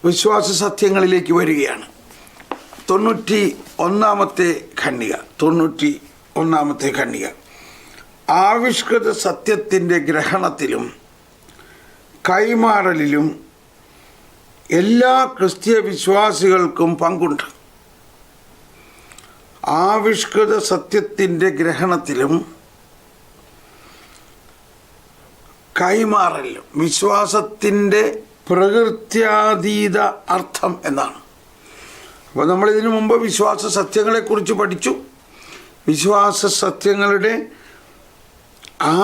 വിശ്വാസ സത്യങ്ങളിലേക്ക് വരികയാണ്. 91-ാമത്തെ ഖണ്ഡിക ആവിഷ്കൃത സത്യത്തിൻ്റെ ഗ്രഹണത്തിലും കൈമാറലിലും എല്ലാ ക്രിസ്തീയ വിശ്വാസികൾക്കും പങ്കുണ്ട്. ആവിഷ്കൃത സത്യത്തിൻ്റെ ഗ്രഹണത്തിലും കൈമാറലിലും വിശ്വാസത്തിൻ്റെ പ്രകൃത്യാതീത അർത്ഥം എന്നാണ്. അപ്പോൾ നമ്മളിതിനു മുമ്പ് വിശ്വാസ സത്യങ്ങളെക്കുറിച്ച് പഠിച്ചു. വിശ്വാസ സത്യങ്ങളുടെ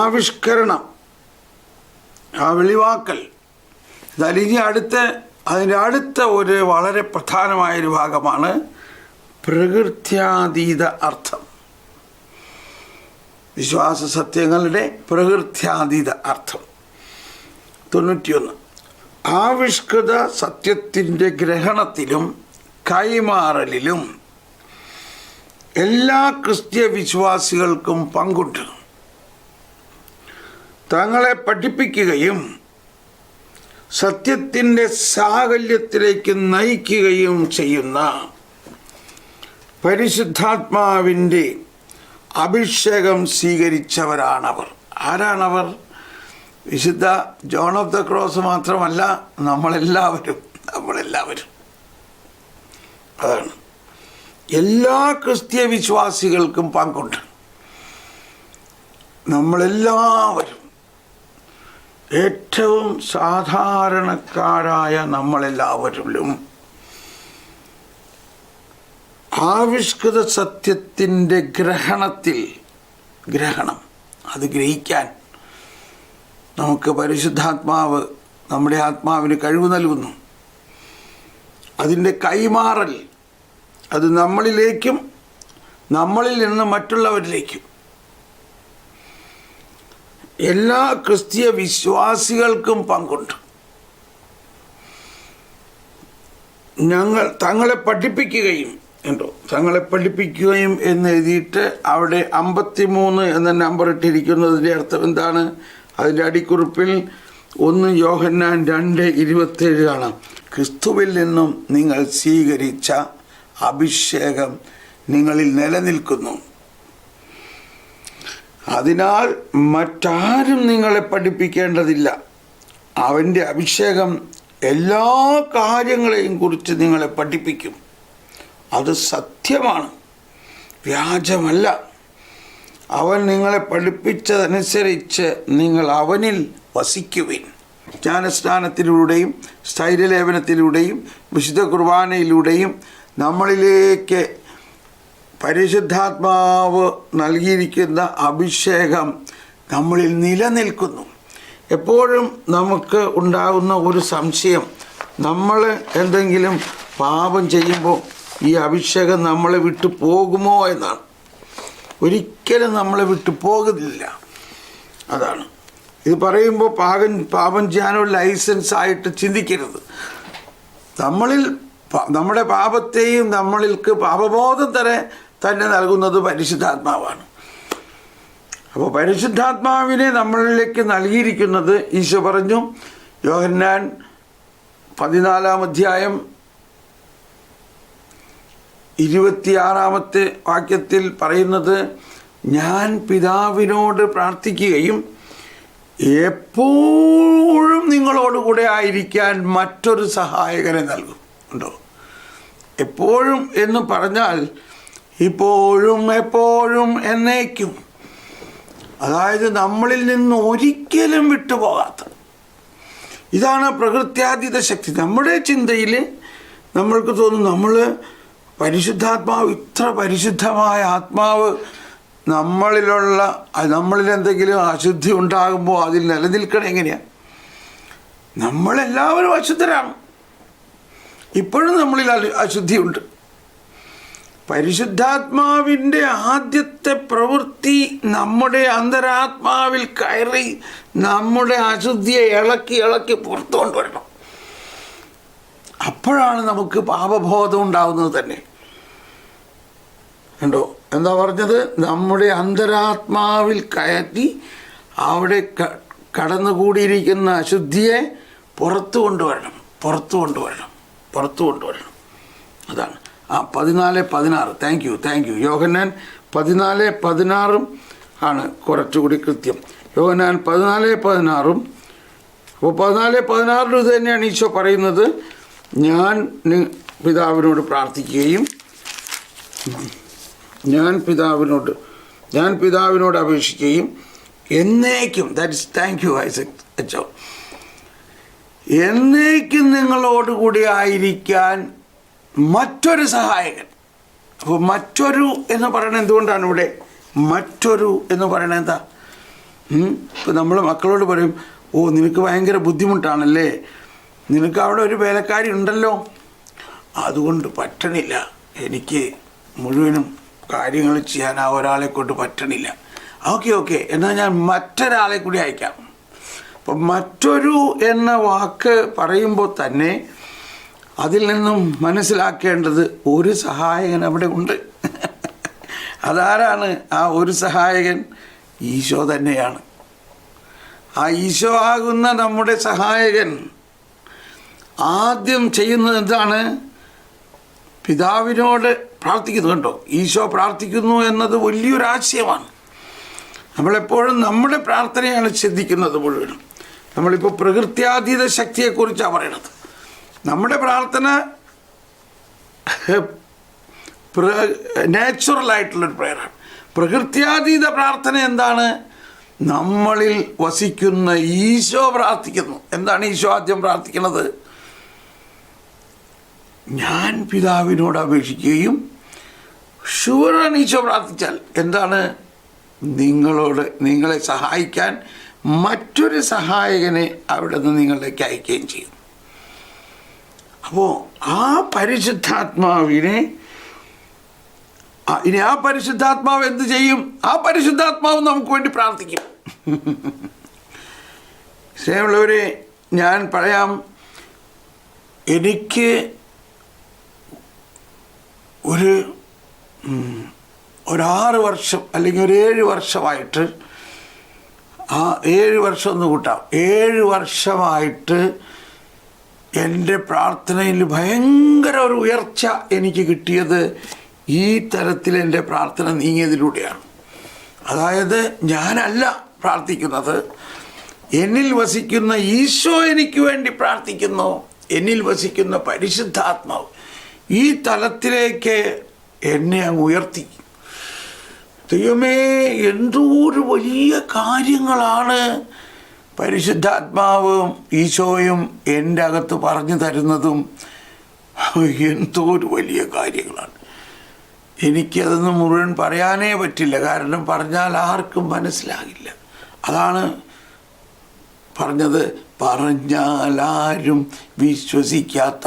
ആവിഷ്കരണം, ആ വെളിവാക്കൽ, അതിന് അതിൻ്റെ അടുത്ത ഒരു വളരെ പ്രധാനമായൊരു ഭാഗമാണ് പ്രകൃത്യാതീത അർത്ഥം. വിശ്വാസ സത്യങ്ങളുടെ പ്രകൃത്യാതീത അർത്ഥം. 91 ആവിഷ്കൃത സത്യത്തിൻ്റെ ഗ്രഹണത്തിലും കൈമാറലിലും എല്ലാ ക്രിസ്തീയ വിശ്വാസികൾക്കും പങ്കുണ്ട്. തങ്ങളെ പഠിപ്പിക്കുകയും സത്യത്തിൻ്റെ സാകല്യത്തിലേക്ക് നയിക്കുകയും ചെയ്യുന്ന പരിശുദ്ധാത്മാവിൻ്റെ അഭിഷേകം സ്വീകരിച്ചവരാണവർ. ആരാണവർ? വിശുദ്ധ ജോൺ ഓഫ് ദ ക്രോസ് മാത്രമല്ല, നമ്മളെല്ലാവരും. അതാണ്, എല്ലാ ക്രിസ്തീയ വിശ്വാസികൾക്കും പങ്കുണ്ട്. നമ്മളെല്ലാവരും, ഏറ്റവും സാധാരണക്കാരായ നമ്മളെല്ലാവരിലും ആവിഷ്കൃത സത്യത്തിൻ്റെ ഗ്രഹണം അത് ഗ്രഹിക്കാൻ നമുക്ക് പരിശുദ്ധാത്മാവ് നമ്മുടെ ആത്മാവിന് കഴിവ് നൽകുന്നു. അതിൻ്റെ കൈമാറൽ, അത് നമ്മളിലേക്കും നമ്മളിൽ നിന്ന് മറ്റുള്ളവരിലേക്കും എല്ലാ ക്രിസ്തീയ വിശ്വാസികൾക്കും പങ്കുണ്ട്. തങ്ങളെ പഠിപ്പിക്കുകയും എന്ന് എഴുതിയിട്ട് അവിടെ 53 എന്ന നമ്പർ ഇട്ടിരിക്കുന്നതിൻ്റെ അർത്ഥം എന്താണ്? അതിൻ്റെ അടിക്കുറിപ്പിൽ 1 യോഹന്നാൻ 2:27 കാണാം. ക്രിസ്തുവിൽ നിന്നും നിങ്ങൾ സ്വീകരിച്ച അഭിഷേകം നിങ്ങളിൽ നിലനിൽക്കുന്നു, അതിനാൽ മറ്റാരും നിങ്ങളെ പഠിപ്പിക്കേണ്ടതില്ല. അവൻ്റെ അഭിഷേകം എല്ലാ കാര്യങ്ങളെയും കുറിച്ച് നിങ്ങളെ പഠിപ്പിക്കും. അത് സത്യമാണ്, വ്യാജമല്ല. അവൻ നിങ്ങളെ പഠിപ്പിച്ചതനുസരിച്ച് നിങ്ങൾ അവനിൽ വസിക്കുവിൻ. ജ്ഞാനസ്നാനത്തിലൂടെയും സ്ഥൈര്യലേപനത്തിലൂടെയും വിശുദ്ധ കുർബാനയിലൂടെയും നമ്മളിലേക്ക് പരിശുദ്ധാത്മാവ് നൽകിയിരിക്കുന്ന അഭിഷേകം നമ്മളിൽ നിലനിൽക്കുന്നു. എപ്പോഴും നമുക്ക് ഉണ്ടാകുന്ന ഒരു സംശയം, നമ്മൾ എന്തെങ്കിലും പാപം ചെയ്യുമ്പോൾ ഈ അഭിഷേകം നമ്മളെ വിട്ടു പോകുമോ എന്നാണ്. ഒരിക്കലും നമ്മളെ വിട്ടു പോകുന്നില്ല. അതാണ് ഇത് പറയുമ്പോൾ പാപം ചെയ്യാനൊരു ലൈസൻസ് ആയിട്ട് ചിന്തിക്കരുത്. നമ്മുടെ പാപത്തെയും നമ്മളിൽക്ക് പാപബോധം തന്നെ നൽകുന്നത് പരിശുദ്ധാത്മാവാണ്. അപ്പോൾ പരിശുദ്ധാത്മാവിനെ നമ്മളിലേക്ക് നൽകിയിരിക്കുന്നത് ഈശോ പറഞ്ഞു. യോഹന്നാൻ 14-ാം അധ്യായം 26-ാമത്തെ വാക്യത്തിൽ പറയുന്നത്, ഞാൻ പിതാവിനോട് പ്രാർത്ഥിക്കുകയും എപ്പോഴും നിങ്ങളോടുകൂടെ ആയിരിക്കാൻ മറ്റൊരു സഹായകനെ നൽകും. ഉണ്ടോ? എപ്പോഴും എന്ന് പറഞ്ഞാൽ ഇപ്പോഴും എപ്പോഴും എന്നേക്കും. അതായത് നമ്മളിൽ നിന്ന് ഒരിക്കലും വിട്ടുപോകാത്ത, ഇതാണ് പ്രകൃത്യാതീത ശക്തി. നമ്മുടെ ചിന്തയിൽ നമ്മൾക്ക് തോന്നും നമ്മൾ പരിശുദ്ധാത്മാവ്, ഇത്ര പരിശുദ്ധമായ ആത്മാവ് നമ്മളിലെന്തെങ്കിലും അശുദ്ധി ഉണ്ടാകുമ്പോൾ അതിൽ നിലനിൽക്കണം എങ്ങനെയാണ്? നമ്മളെല്ലാവരും അശുദ്ധരാണ്. ഇപ്പോഴും നമ്മളിൽ അശുദ്ധിയുണ്ട്. പരിശുദ്ധാത്മാവിൻ്റെ ആദ്യത്തെ പ്രവൃത്തി നമ്മുടെ അന്തരാത്മാവിൽ കയറി നമ്മുടെ അശുദ്ധിയെ ഇളക്കി പുറത്തു കൊണ്ടുവരണം. അപ്പോഴാണ് നമുക്ക് പാപബോധം ഉണ്ടാവുന്നത് തന്നെ. ഉണ്ടോ? എന്താ പറഞ്ഞത്? നമ്മുടെ അന്തരാത്മാവിൽ കയറ്റി അവിടെ കടന്നുകൂടിയിരിക്കുന്ന അശുദ്ധിയെ പുറത്തു കൊണ്ടുവരണം. പുറത്തു കൊണ്ടുവരണം. അതാണ് 14:16. Thank you. യോഹന്നാൻ 14:16 ആണ് കുറച്ചുകൂടി കൃത്യം. യോഹന്നാൻ 14:16. അപ്പോൾ 14:16 ഇത് തന്നെയാണ് ഈശോ പറയുന്നത്. ഞാൻ പിതാവിനോട് പ്രാർത്ഥിക്കുകയും ഞാൻ പിതാവിനോട് അപേക്ഷിക്കുകയും എന്നേക്കും, താങ്ക് യു ഐസക് അച്ചോ, എന്നേക്കും നിങ്ങളോടുകൂടി ആയിരിക്കാൻ മറ്റൊരു സഹായകൻ. അപ്പോൾ മറ്റൊരു എന്ന് പറയണത് എന്തുകൊണ്ടാണ് ഇവിടെ മറ്റൊരു എന്ന് പറയണത്? എന്താ? ഇപ്പോൾ നമ്മൾ മക്കളോട് പറയും, ഓ നിനക്ക് ഭയങ്കര ബുദ്ധിമുട്ടാണല്ലേ, നിനക്ക് അവിടെ ഒരു വേലക്കാരി ഉണ്ടല്ലോ, അതുകൊണ്ട് പറ്റണില്ല, എനിക്ക് മുഴുവനും കാര്യങ്ങൾ ചെയ്യാൻ ആ ഒരാളെ കൊണ്ട് പറ്റണില്ല. ഓക്കെ എന്നാൽ ഞാൻ മറ്റൊരാളെ കൂടി അയക്കാം. അപ്പം മറ്റൊരു എന്ന വാക്ക് പറയുമ്പോൾ തന്നെ അതിൽ നിന്നും മനസ്സിലാക്കേണ്ടത് ഒരു സഹായകൻ അവിടെ ഉണ്ട്. അതാരാണ് ആ ഒരു സഹായകൻ? ഈശോ തന്നെയാണ്. ആ ഈശോ ആകുന്ന നമ്മുടെ സഹായകൻ ആദ്യം ചെയ്യുന്നത് എന്താണ്? പിതാവിനോട് പ്രാർത്ഥിക്കുന്നു. കണ്ടോ, ഈശോ പ്രാർത്ഥിക്കുന്നു എന്നത് വലിയൊരു ആശയമാണ്. നമ്മളെപ്പോഴും നമ്മുടെ പ്രാർത്ഥനയാണ് ശ്രദ്ധിക്കുന്നത് മുഴുവനും. നമ്മളിപ്പോൾ പ്രകൃത്യാതീത ശക്തിയെക്കുറിച്ചാണ് പറയണത്. നമ്മുടെ പ്രാർത്ഥന നാച്ചുറലായിട്ടുള്ളൊരു പ്രയറാണ്. പ്രകൃത്യാതീത പ്രാർത്ഥന എന്താണ്? നമ്മളിൽ വസിക്കുന്ന ഈശോ പ്രാർത്ഥിക്കുന്നു. എന്താണ് ഈശോ ആദ്യം പ്രാർത്ഥിക്കുന്നത്? ഞാൻ പിതാവിനോട് അപേക്ഷിക്കുകയും, ഷുവറാണ് ഈശോ പ്രാർത്ഥിച്ചാൽ എന്താണ്? നിങ്ങളെ സഹായിക്കാൻ മറ്റൊരു സഹായകനെ അവിടെ നിന്ന് നിങ്ങളിലേക്ക് അയക്കുകയും ചെയ്യും. അപ്പോൾ ആ പരിശുദ്ധാത്മാവിനെ ഇനി ആ പരിശുദ്ധാത്മാവ് എന്ത് ചെയ്യും? ആ പരിശുദ്ധാത്മാവ് നമുക്ക് വേണ്ടി പ്രാർത്ഥിക്കും. സ്നേഹമുള്ളവരെ, ഞാൻ പറയാം, എനിക്ക് ഒരു 6 വർഷം അല്ലെങ്കിൽ ഒരു 7 വർഷമായിട്ട്, ആ 7 വർഷം ഒന്ന് കൂട്ടാം, 7 വർഷമായിട്ട് എൻ്റെ പ്രാർത്ഥനയിൽ ഭയങ്കര ഒരു ഉയർച്ച എനിക്ക് കിട്ടിയത് ഈ തരത്തിൽ എൻ്റെ പ്രാർത്ഥന നീങ്ങിയതിലൂടെയാണ്. അതായത് ഞാനല്ല പ്രാർത്ഥിക്കുന്നത്, എന്നിൽ വസിക്കുന്ന ഈശോ എനിക്ക് വേണ്ടി പ്രാർത്ഥിക്കുന്നു. എന്നിൽ വസിക്കുന്ന പരിശുദ്ധാത്മാവ് ഈ തലത്തിലേക്ക് എന്നെ അങ്ങ് ഉയർത്തി. ദൈവമേ, എന്തോ ഒരു വലിയ കാര്യങ്ങളാണ് പരിശുദ്ധാത്മാവും ഈശോയും എൻ്റെ അകത്ത് പറഞ്ഞു തരുന്നതും. എന്തോ ഒരു വലിയ കാര്യങ്ങളാണ്. എനിക്കതൊന്നും മുഴുവൻ പറയാനേ പറ്റില്ല, കാരണം പറഞ്ഞാൽ ആർക്കും മനസ്സിലാകില്ല. അതാണ് പറഞ്ഞത്, പറഞ്ഞാലാരും വിശ്വസിക്കാത്ത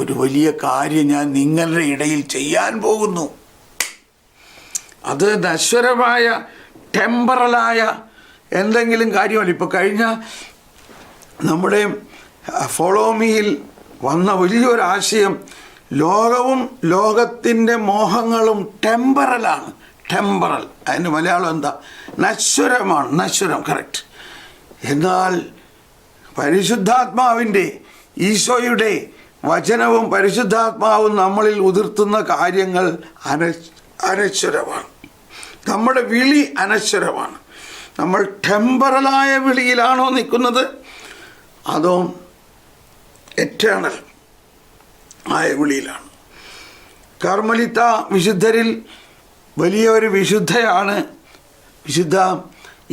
ഒരു വലിയ കാര്യം ഞാൻ നിങ്ങളുടെ ഇടയിൽ ചെയ്യാൻ പോകുന്നു. അത് നശ്വരമായ ടെമ്പറലായ എന്തെങ്കിലും കാര്യമല്ല. ഇപ്പോൾ കഴിഞ്ഞ നമ്മുടെ ഫോളോ മീയിൽ വന്ന വലിയൊരാശയം, ലോകവും ലോകത്തിൻ്റെ മോഹങ്ങളും ടെമ്പറലാണ്. ടെമ്പറൽ, അതിൻ്റെ മലയാളം എന്താ? നശ്വരമാണ്. നശ്വരം, കറക്റ്റ്. എന്നാൽ പരിശുദ്ധാത്മാവിൻ്റെ, ഈശോയുടെ വചനവും പരിശുദ്ധാത്മാവും നമ്മളിൽ ഉതിർത്തുന്ന കാര്യങ്ങൾ അനശ്വരമാണ്. നമ്മുടെ വിളി അനശ്വരമാണ്. നമ്മൾ ടെമ്പറലായ വിളിയിലാണോ നിൽക്കുന്നത്, അതോ എറ്റേണൽ ആയ വിളിയിലാണ്? കർമ്മലിത്ത വിശുദ്ധരിൽ വലിയ ഒരു വിശുദ്ധയാണ് വിശുദ്ധ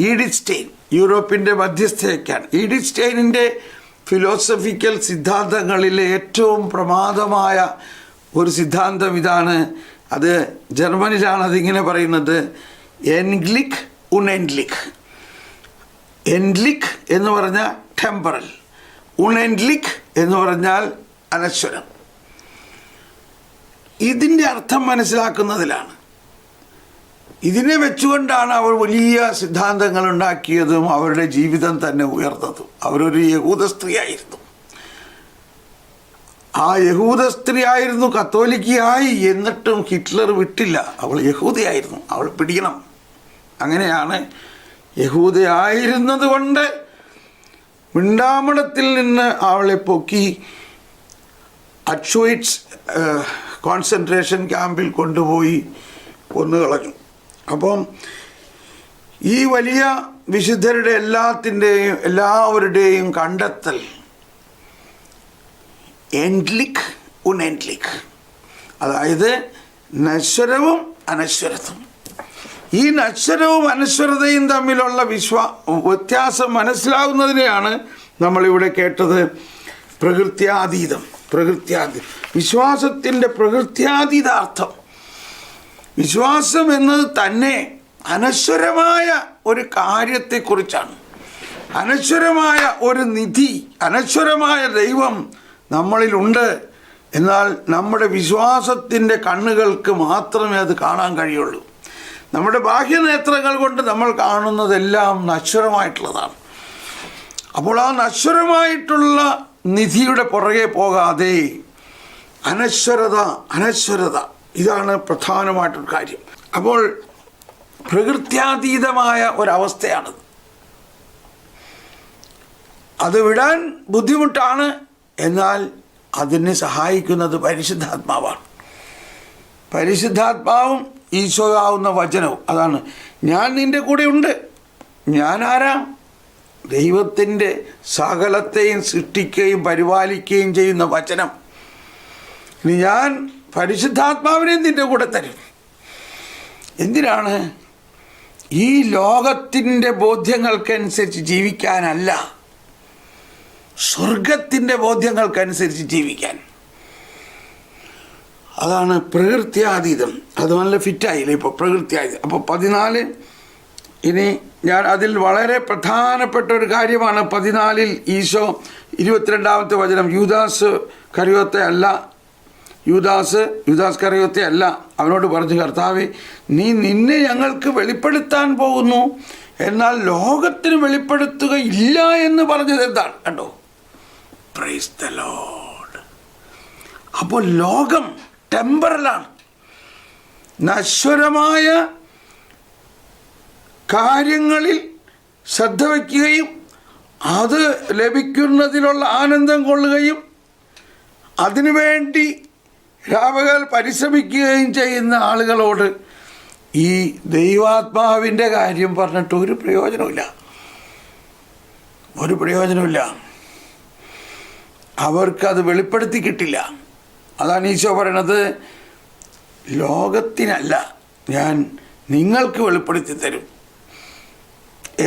ഈഡിത്ത് സ്റ്റെയിൻ. യൂറോപ്പിൻ്റെ മധ്യസ്ഥയൊക്കെയാണ്. ഈഡിത്ത് സ്റ്റെയിനിൻ്റെ ഫിലോസഫിക്കൽ സിദ്ധാന്തങ്ങളിലെ ഏറ്റവും പ്രമാദമായ ഒരു സിദ്ധാന്തം ഇതാണ്. അത് ജർമ്മനിലാണ് അതിങ്ങനെ പറയുന്നത്, എൻഗ്ലിക് ഉണെൻഗ്ലിക്. എൻഗ്ലിക് എന്ന് പറഞ്ഞാൽ ടെമ്പറൽ, ഉണെൻഗ്ലിക് എന്ന് പറഞ്ഞാൽ അനശ്വരം. ഇതിൻ്റെ അർത്ഥം മനസ്സിലാക്കുന്നതിലാണ്. ഇതിനെ വെച്ചുകൊണ്ടാണ് അവർ വലിയ സിദ്ധാന്തങ്ങൾ ഉണ്ടാക്കിയതും അവരുടെ ജീവിതം തന്നെ ഉയർന്നതും. അവരൊരു യഹൂദ സ്ത്രീയായിരുന്നു. ആ യഹൂദ സ്ത്രീയായിരുന്നു, കത്തോലിക്കയായി, എന്നിട്ടും ഹിറ്റ്ലർ വിട്ടില്ല. അവൾ യഹൂദയായിരുന്നു, അവൾ പിടിക്കണം. അങ്ങനെയാണ് യഹൂദയായിരുന്നത് കൊണ്ട് മിണ്ടാമടത്തിൽ നിന്ന് അവളെ പൊക്കി അഷ്വിറ്റ്സ് കോൺസെൻട്രേഷൻ ക്യാമ്പിൽ കൊണ്ടുപോയി കൊന്നുകളഞ്ഞു. അപ്പം ഈ വലിയ വിശുദ്ധരുടെ എല്ലാവരുടെയും കണ്ടെത്തൽ എൻഡ്ലിക് ഉനെൻഡ്ലിക്, അതായത് നശ്വരവും അനശ്വരതും. ഈ നശ്വരവും അനശ്വരതയും തമ്മിലുള്ള വ്യത്യാസം മനസ്സിലാവുന്നതിനെയാണ് നമ്മളിവിടെ കേട്ടത് പ്രകൃത്യാതീതം. വിശ്വാസത്തിൻ്റെ പ്രകൃത്യാതീതാർത്ഥം. വിശ്വാസം എന്നത് തന്നെ അനശ്വരമായ ഒരു കാര്യത്തെക്കുറിച്ചാണ്. അനശ്വരമായ ഒരു നിധി, അനശ്വരമായ ദൈവം നമ്മളിലുണ്ട്. എന്നാൽ നമ്മുടെ വിശ്വാസത്തിൻ്റെ കണ്ണുകൾക്ക് മാത്രമേ അത് കാണാൻ കഴിയുള്ളൂ. നമ്മുടെ ബാഹ്യനേത്രങ്ങൾ കൊണ്ട് നമ്മൾ കാണുന്നതെല്ലാം നശ്വരമായിട്ടുള്ളതാണ്. അപ്പോൾ ആ നശ്വരമായിട്ടുള്ള നിധിയുടെ പുറകെ പോകാതെ അനശ്വരത ഇതാണ് പ്രധാനമായിട്ടൊരു കാര്യം. അപ്പോൾ പ്രകൃത്യാതീതമായ ഒരവസ്ഥയാണത്. അത് വിടാൻ ബുദ്ധിമുട്ടാണ്. എന്നാൽ അതിനെ സഹായിക്കുന്നത് പരിശുദ്ധാത്മാവാണ്. പരിശുദ്ധാത്മാവും ഈശോയാവുന്ന വചനവും. അതാണ് ഞാൻ നിൻ്റെ കൂടെ ഉണ്ട്. ഞാൻ ആരാ? ദൈവത്തിൻ്റെ സകലത്തെയും സൃഷ്ടിക്കുകയും പരിപാലിക്കുകയും ചെയ്യുന്ന വചനം. ഇനി ഞാൻ പരിശുദ്ധാത്മാവിനെയും നിൻ്റെ കൂടെ തരും. എന്തിനാണ്? ഈ ലോകത്തിൻ്റെ ബോധ്യങ്ങൾക്കനുസരിച്ച് ജീവിക്കാനല്ല, സ്വർഗത്തിൻ്റെ ബോധ്യങ്ങൾക്കനുസരിച്ച് ജീവിക്കാൻ. അതാണ് പ്രകൃത്യാതീതം. അത് നല്ല ഫിറ്റായില്ലേ ഇപ്പോൾ പ്രകൃത്യാതീതം. അപ്പോൾ 14 ഇനി ഞാൻ അതിൽ വളരെ പ്രധാനപ്പെട്ട ഒരു കാര്യമാണ് 14 ഈശോ 22-ാമത്തെ വചനം യൂദാസ് കറിയോത്തെ അല്ല അവനോട് പറഞ്ഞു, കർത്താവേ, നീ നിന്നെ ഞങ്ങൾക്ക് വെളിപ്പെടുത്താൻ പോകുന്നു, എന്നാൽ ലോകത്തിന് വെളിപ്പെടുത്തുക ഇല്ല എന്ന് പറഞ്ഞത് എന്താണ്? കണ്ടോ? Praise the Lord. അപ്പോൾ ലോകം ടെമ്പറലാണ്. നശ്വരമായ കാര്യങ്ങളിൽ ശ്രദ്ധ വയ്ക്കുകയും അത് ലഭിക്കുന്നതിലുള്ള ആനന്ദം കൊള്ളുകയും അതിനുവേണ്ടി രാപകൽ പരിശ്രമിക്കുകയും ചെയ്യുന്ന ആളുകളോട് ഈ ദൈവാത്മാവിൻ്റെ കാര്യം പറഞ്ഞിട്ട് ഒരു പ്രയോജനമില്ല. അവർക്കത് വെളിപ്പെടുത്തി കിട്ടില്ല. അതാണ് ഈശോ പറയണത്, ലോകത്തിനല്ല, ഞാൻ നിങ്ങൾക്ക് വെളിപ്പെടുത്തി തരും.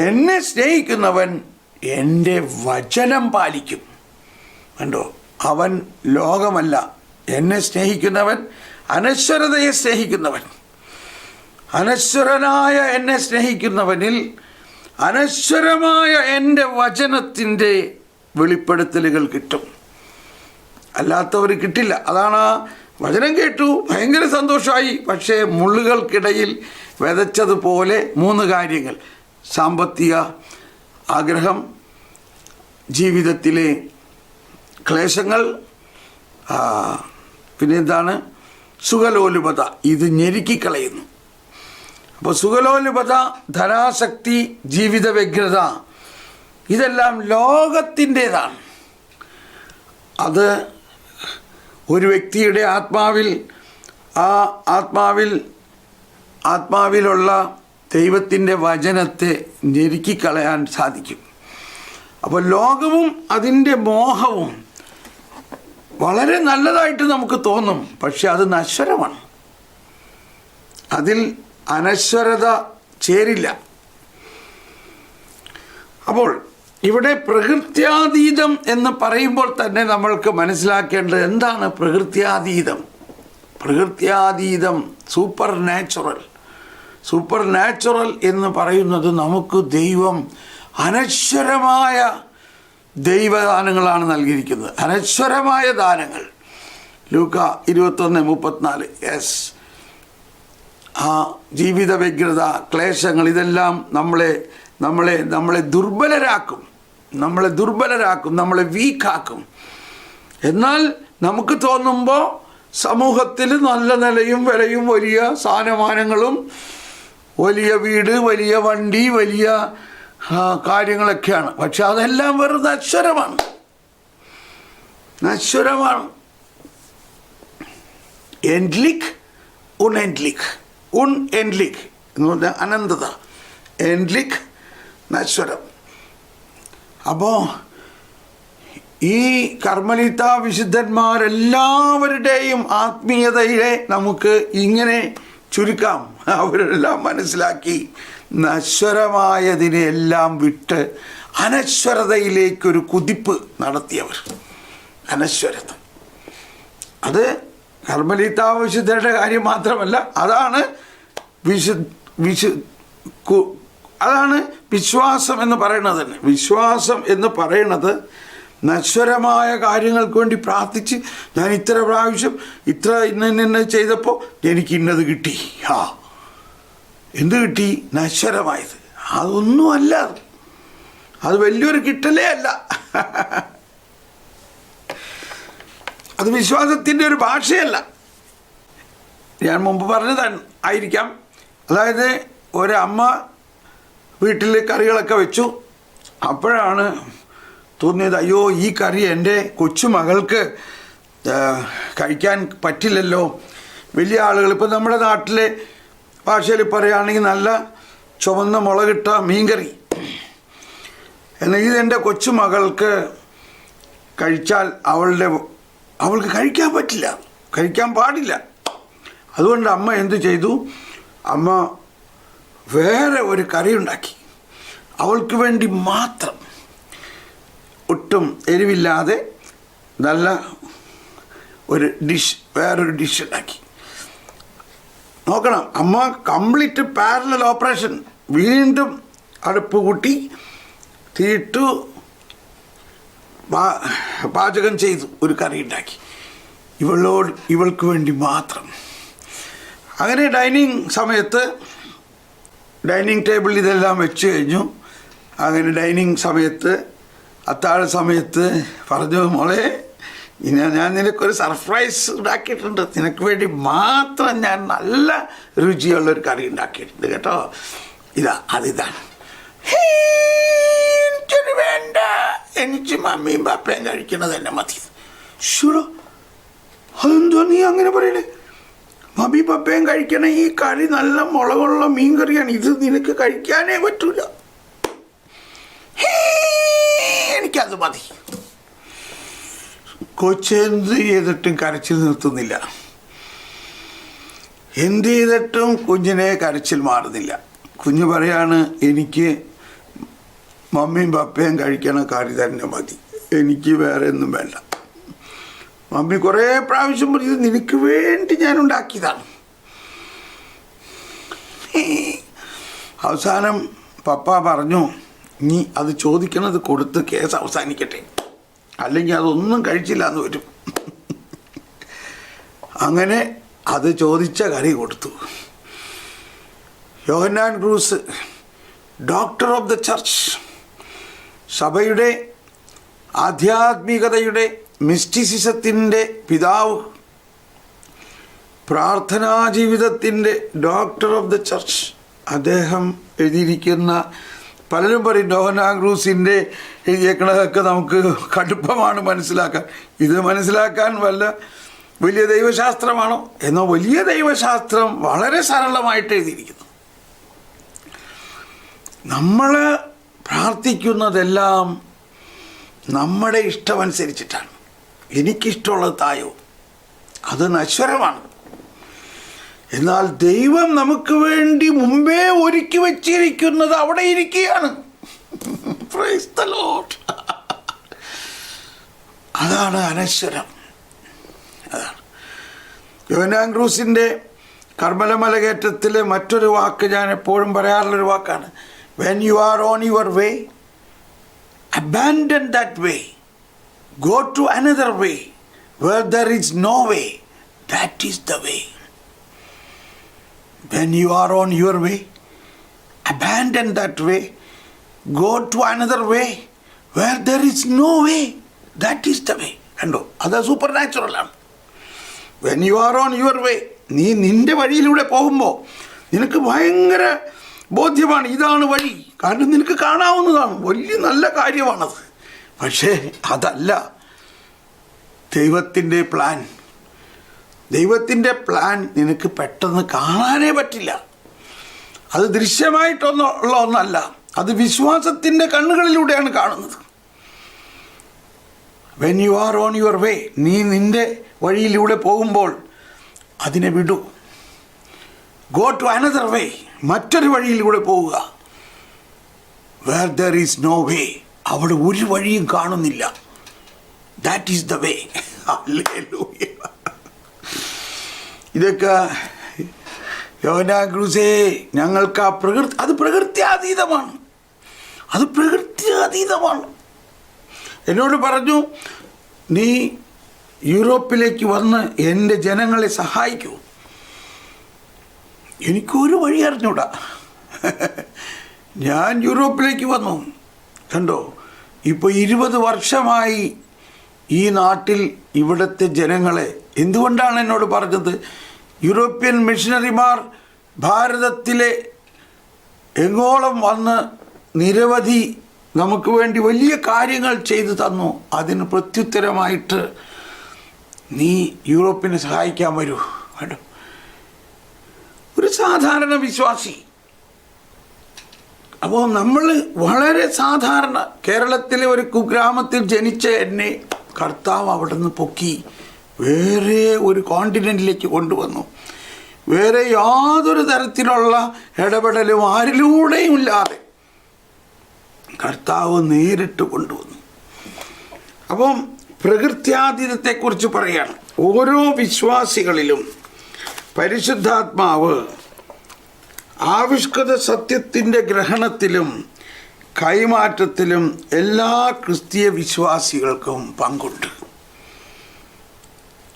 എന്നെ സ്നേഹിക്കുന്നവൻ എൻ്റെ വചനം പാലിക്കും. കണ്ടോ? അവൻ ലോകമല്ല. എന്നെ സ്നേഹിക്കുന്നവൻ അനശ്വരതയെ സ്നേഹിക്കുന്നവൻ. അനശ്വരനായ എന്നെ സ്നേഹിക്കുന്നവനിൽ അനശ്വരമായ എൻ്റെ വചനത്തിൻ്റെ വെളിപ്പെടുത്തലുകൾ കിട്ടും. അല്ലാത്തവർ കിട്ടില്ല. അതാണ് ആ വചനം കേട്ടു, ഭയങ്കര സന്തോഷമായി. പക്ഷേ മുള്ളുകൾക്കിടയിൽ വിതച്ചതുപോലെ 3 കാര്യങ്ങൾ: സാമ്പത്തിക ആഗ്രഹം, ജീവിതത്തിലെ ക്ലേശങ്ങൾ, പിന്നെന്താണ്? സുഖലോലുപത. ഇത് ഞെരുക്കിക്കളയുന്നു. അപ്പോൾ സുഖലോലുപത, ധനാസക്തി, ജീവിത വ്യഗ്രത, ഇതെല്ലാം ലോകത്തിൻ്റേതാണ്. അത് ഒരു വ്യക്തിയുടെ ആത്മാവിലുള്ള ദൈവത്തിൻ്റെ വചനത്തെ ഞെരുക്കിക്കളയാൻ സാധിക്കും. അപ്പോൾ ലോകവും അതിൻ്റെ മോഹവും വളരെ നല്ലതായിട്ട് നമുക്ക് തോന്നും, പക്ഷെ അത് നശ്വരമാണ്. അതിൽ അനശ്വരത ചേരില്ല. അപ്പോൾ ഇവിടെ പ്രകൃത്യാതീതം എന്ന് പറയുമ്പോൾ തന്നെ നമ്മൾക്ക് മനസ്സിലാക്കേണ്ടത് എന്താണ് പ്രകൃത്യാതീതം? സൂപ്പർ നാച്ചുറൽ എന്ന് പറയുന്നത് നമുക്ക് ദൈവം അനശ്വരമായ ദൈവദാനങ്ങളാണ് നൽകിയിരിക്കുന്നത്. അനശ്വരമായ ദാനങ്ങൾ. ലൂക്ക 21:34. യെസ്, ആ ജീവിത വ്യഗ്രത, ക്ലേശങ്ങൾ, ഇതെല്ലാം നമ്മളെ ദുർബലരാക്കും, നമ്മളെ വീക്കാക്കും. എന്നാൽ നമുക്ക് തോന്നുമ്പോൾ സമൂഹത്തിൽ നല്ല നിലയും വിലയും വലിയ സ്ഥാനമാനങ്ങളും വലിയ വീട്, വലിയ വണ്ടി, വലിയ കാര്യങ്ങളൊക്കെയാണ്. പക്ഷെ അതെല്ലാം വെറും നശ്വരമാണ്. എൻഡ്ലിക് ഉൺഎൻഡ്ലിക്. ഉൺഎൻഡ്ലിക് എന്ന് പറഞ്ഞാൽ അനന്തത, എൻഡ്ലിക് നശ്വരം. അപ്പോൾ ഈ കർമ്മലീത്ത വിശുദ്ധന്മാരെല്ലാവരുടെയും ആത്മീയതയെ നമുക്ക് ഇങ്ങനെ ചുരുക്കാം. അവരെല്ലാം മനസ്സിലാക്കി നശ്വരമായതിനെല്ലാം വിട്ട് അനശ്വരതയിലേക്കൊരു കുതിപ്പ് നടത്തിയവർ. അനശ്വരത അത് കർമ്മലീത്ത വിശുദ്ധരുടെ കാര്യം മാത്രമല്ല, അതാണ് അതാണ് വിശ്വാസം എന്ന് പറയുന്നത് തന്നെ. വിശ്വാസം എന്ന് പറയുന്നത് നശ്വരമായ കാര്യങ്ങൾക്ക് വേണ്ടി പ്രാർത്ഥിച്ച് ഞാൻ ഇത്ര പ്രാവശ്യം ഇത്ര ഇന്ന ചെയ്തപ്പോൾ എനിക്ക് ഇന്നത് കിട്ടി. എന്ത് കിട്ടി? നശ്വരമായത്. അതൊന്നുമല്ല, അത് വലിയൊരു കിട്ടലേ അല്ല. അത് വിശ്വാസത്തിൻ്റെ ഒരു ഭാഷയല്ല. ഞാൻ മുമ്പ് പറഞ്ഞതാണ് ആയിരിക്കാം. അതായത് ഒരമ്മ വീട്ടിൽ കറികളൊക്കെ വെച്ചു. അപ്പോഴാണ് തോന്നിയത്, അയ്യോ ഈ കറി എൻ്റെ കൊച്ചുമകൾക്ക് കഴിക്കാൻ പറ്റില്ലല്ലോ. വലിയ ആളുകൾ, ഇപ്പോൾ നമ്മുടെ നാട്ടിലെ ഭാഷയിൽ പറയുകയാണെങ്കിൽ നല്ല ചുവന്ന മുളകിട്ട മീൻകറി, എന്നാൽ ഇതെൻ്റെ കൊച്ചുമകൾക്ക് കഴിച്ചാൽ അവൾക്ക് കഴിക്കാൻ പറ്റില്ല, കഴിക്കാൻ പാടില്ല. അതുകൊണ്ട് അമ്മ എന്തു ചെയ്തു? അമ്മ വേറെ ഒരു കറി ഉണ്ടാക്കി, അവൾക്ക് വേണ്ടി മാത്രം, ഒട്ടും എരിവില്ലാതെ നല്ല ഒരു ഡിഷ്, വേറൊരു ഡിഷ് ഉണ്ടാക്കി. നോക്കണം, അമ്മ കംപ്ലീറ്റ് പാരലൽ ഓപ്പറേഷൻ. വീണ്ടും അടുപ്പ് കൂട്ടി തീയിട്ടു പാചകം ചെയ്തു, ഒരു കറി ഉണ്ടാക്കി ഇവൾക്ക് വേണ്ടി മാത്രം. അങ്ങനെ ഡൈനിങ് ടേബിളിൽ ഇതെല്ലാം വെച്ച് കഴിഞ്ഞു. അങ്ങനെ ഡൈനിങ് സമയത്ത്, അത്താഴ സമയത്ത് പറഞ്ഞു, മോളെ ഞാൻ നിനക്കൊരു സർപ്രൈസ് ഉണ്ടാക്കിയിട്ടുണ്ട്, നിനക്ക് വേണ്ടി മാത്രം ഞാൻ നല്ല രുചിയുള്ളൊരു കറി ഉണ്ടാക്കിയിട്ടുണ്ട് കേട്ടോ, അതിതാണ്. എനിക്കൊരു വേണ്ട, എനിക്ക് മമ്മിയും പപ്പയും കഴിക്കണത് തന്നെ മതി. ഷുറോ, അതെന്തോ നീ അങ്ങനെ പറയണേ? മമ്മി പപ്പയും കഴിക്കണ ഈ കറി നല്ല മുളകുള്ള മീൻ കറിയാണ്, ഇത് നിനക്ക് കഴിക്കാനേ പറ്റൂല, എനിക്കത് മതി. കൊച്ചെന്ത് ചെയ്തിട്ടും കരച്ചിൽ നിർത്തുന്നില്ല, എന്ത് ചെയ്തിട്ടും കുഞ്ഞിനെ കരച്ചിൽ മാറുന്നില്ല. കുഞ്ഞ് പറയാണ്, എനിക്ക് മമ്മിയും പപ്പയും കഴിക്കണ കറി തന്നെ മതി, എനിക്ക് വേറെ ഒന്നും വേണ്ട. മമ്മി കുറേ പ്രാവശ്യം പറഞ്ഞത് നിനക്ക് വേണ്ടി ഞാൻ ഉണ്ടാക്കിയതാണ്. അവസാനം പപ്പ പറഞ്ഞു, നീ അത് ചോദിക്കണത് കൊടുത്ത് കേസ് അവസാനിക്കട്ടെ, അല്ലെങ്കിൽ അതൊന്നും കഴിച്ചില്ല എന്ന് വരും. അങ്ങനെ അത് ചോദിച്ച കറി കൊടുത്തു. Yohannan Cruz, doctor of the church, സഭയുടെ ആധ്യാത്മികതയുടെ മിസ്റ്റിസിസത്തിൻ്റെ പിതാവ്, പ്രാർത്ഥനാ ജീവിതത്തിൻ്റെ ഡോക്ടർ ഓഫ് ദ ചർച്ച്, അദ്ദേഹം എഴുതിയിരിക്കുന്ന, പലരും പറയും യോഹന്നാൻ ക്രൂസിൻ്റെ എഴുതിയേക്കണതൊക്കെ നമുക്ക് കടുപ്പമാണ് മനസ്സിലാക്കാൻ. ഇത് മനസ്സിലാക്കാൻ വലിയ ദൈവശാസ്ത്രമാണോ? എന്നാൽ വലിയ ദൈവശാസ്ത്രം വളരെ സരളമായിട്ട് എഴുതിയിരിക്കുന്നു. നമ്മൾ പ്രാർത്ഥിക്കുന്നതെല്ലാം നമ്മുടെ ഇഷ്ടമനുസരിച്ചിട്ടാണ്. എനിക്കിഷ്ടമുള്ളത് തായോ, അത് നശ്വരമാണ്. എന്നാൽ ദൈവം നമുക്ക് വേണ്ടി മുമ്പേ ഒരുക്കി വച്ചിരിക്കുന്നത് അവിടെ ഇരിക്കുകയാണ്. Praise the Lord. അതാണ് അനശ്വരം. അതാണ് യോഹന്നാൻ ക്രൂസിൻ്റെ കർമ്മലമലകയറ്റത്തിലെ മറ്റൊരു വാക്ക് ഞാൻ എപ്പോഴും പറയാറുള്ളൊരു വാക്കാണ്, when you are on your way, abandon that way, go to another way, where there is no way, that is the way. When you are on your way, abandon that way, go to another way, where there is no way, that is the way. കണ്ടോ, അത് super നാച്ചുറലാണ്. When you are on your way, നീ നിൻ്റെ വഴിയിലൂടെ പോകുമ്പോൾ നിനക്ക് ഭയങ്കര ബോധ്യമാണ്, ഇതാണ് വഴി, കാരണം നിനക്ക് കാണാവുന്നതാണ്, വലിയ നല്ല കാര്യമാണത്. പക്ഷേ അതല്ല ദൈവത്തിൻ്റെ പ്ലാൻ. ദൈവത്തിൻ്റെ പ്ലാൻ നിനക്ക് പെട്ടെന്ന് കാണാനേ പറ്റില്ല. അത് ദൃശ്യമായിട്ടുള്ള ഒന്നല്ല, അത് വിശ്വാസത്തിൻ്റെ കണ്ണുകളിലൂടെയാണ് കാണുന്നത്. When you are on your way, നീ നിൻ്റെ വഴിയിലൂടെ പോകുമ്പോൾ അതിനെ വിടൂ. ഗോ ടു അനദർ വേ, മറ്റൊരു വഴിയിലൂടെ പോവുക. Where there is no way, അവിടെ ഒരു വഴിയും കാണുന്നില്ല. That is the way. ഹല്ലേലൂയ. ഇതൊക്കെ യോഹന്നാൻ ക്രൂസേ, ഞങ്ങൾക്ക് ആ അത് പ്രകൃത്യാതീതമാണ്. അത് പ്രകൃത്യാതീതമാണ്. എന്നോട് പറഞ്ഞു, നീ യൂറോപ്പിലേക്ക് വന്ന് എൻ്റെ ജനങ്ങളെ സഹായിക്കൂ. എനിക്കൊരു വഴി അറിഞ്ഞൂടാ. ഞാൻ യൂറോപ്പിലേക്ക് വന്നു. കണ്ടോ, ഇപ്പോൾ 20 വർഷമായി ഈ നാട്ടിൽ ഇവിടുത്തെ ജനങ്ങളെ. എന്തുകൊണ്ടാണ് എന്നോട് പറഞ്ഞത്? യൂറോപ്യൻ മിഷണറിമാർ ഭാരതത്തിലെ എങ്ങോളം വന്ന് നിരവധി നമുക്ക് വേണ്ടി വലിയ കാര്യങ്ങൾ ചെയ്തു തന്നു. അതിന് പ്രത്യുത്തരമായിട്ട് നീ യൂറോപ്പിനെ സഹായിക്കാൻ വരൂ. കേട്ടോ, ഒരു സാധാരണ വിശ്വാസി. അപ്പോൾ നമ്മൾ വളരെ സാധാരണ കേരളത്തിലെ ഒരു കുഗ്രാമത്തിൽ ജനിച്ച എന്നെ കർത്താവ് അവിടെ നിന്ന് പൊക്കി വേറെ ഒരു കോണ്ടിനെൻറ്റിലേക്ക് കൊണ്ടുവന്നു. വേറെ യാതൊരു തരത്തിലുള്ള ഇടപെടലും ആരിലൂടെയും ഇല്ലാതെ കർത്താവ് നേരിട്ട് കൊണ്ടുവന്നു. അപ്പം പ്രകൃത്യാതീതത്തെക്കുറിച്ച് പറയാണ്. ഓരോ വിശ്വാസികളിലും പരിശുദ്ധാത്മാവ് ആവിഷ്കൃത സത്യത്തിൻ്റെ ഗ്രഹണത്തിലും കൈമാറ്റത്തിലും എല്ലാ ക്രിസ്തീയ വിശ്വാസികൾക്കും പങ്കുണ്ട്.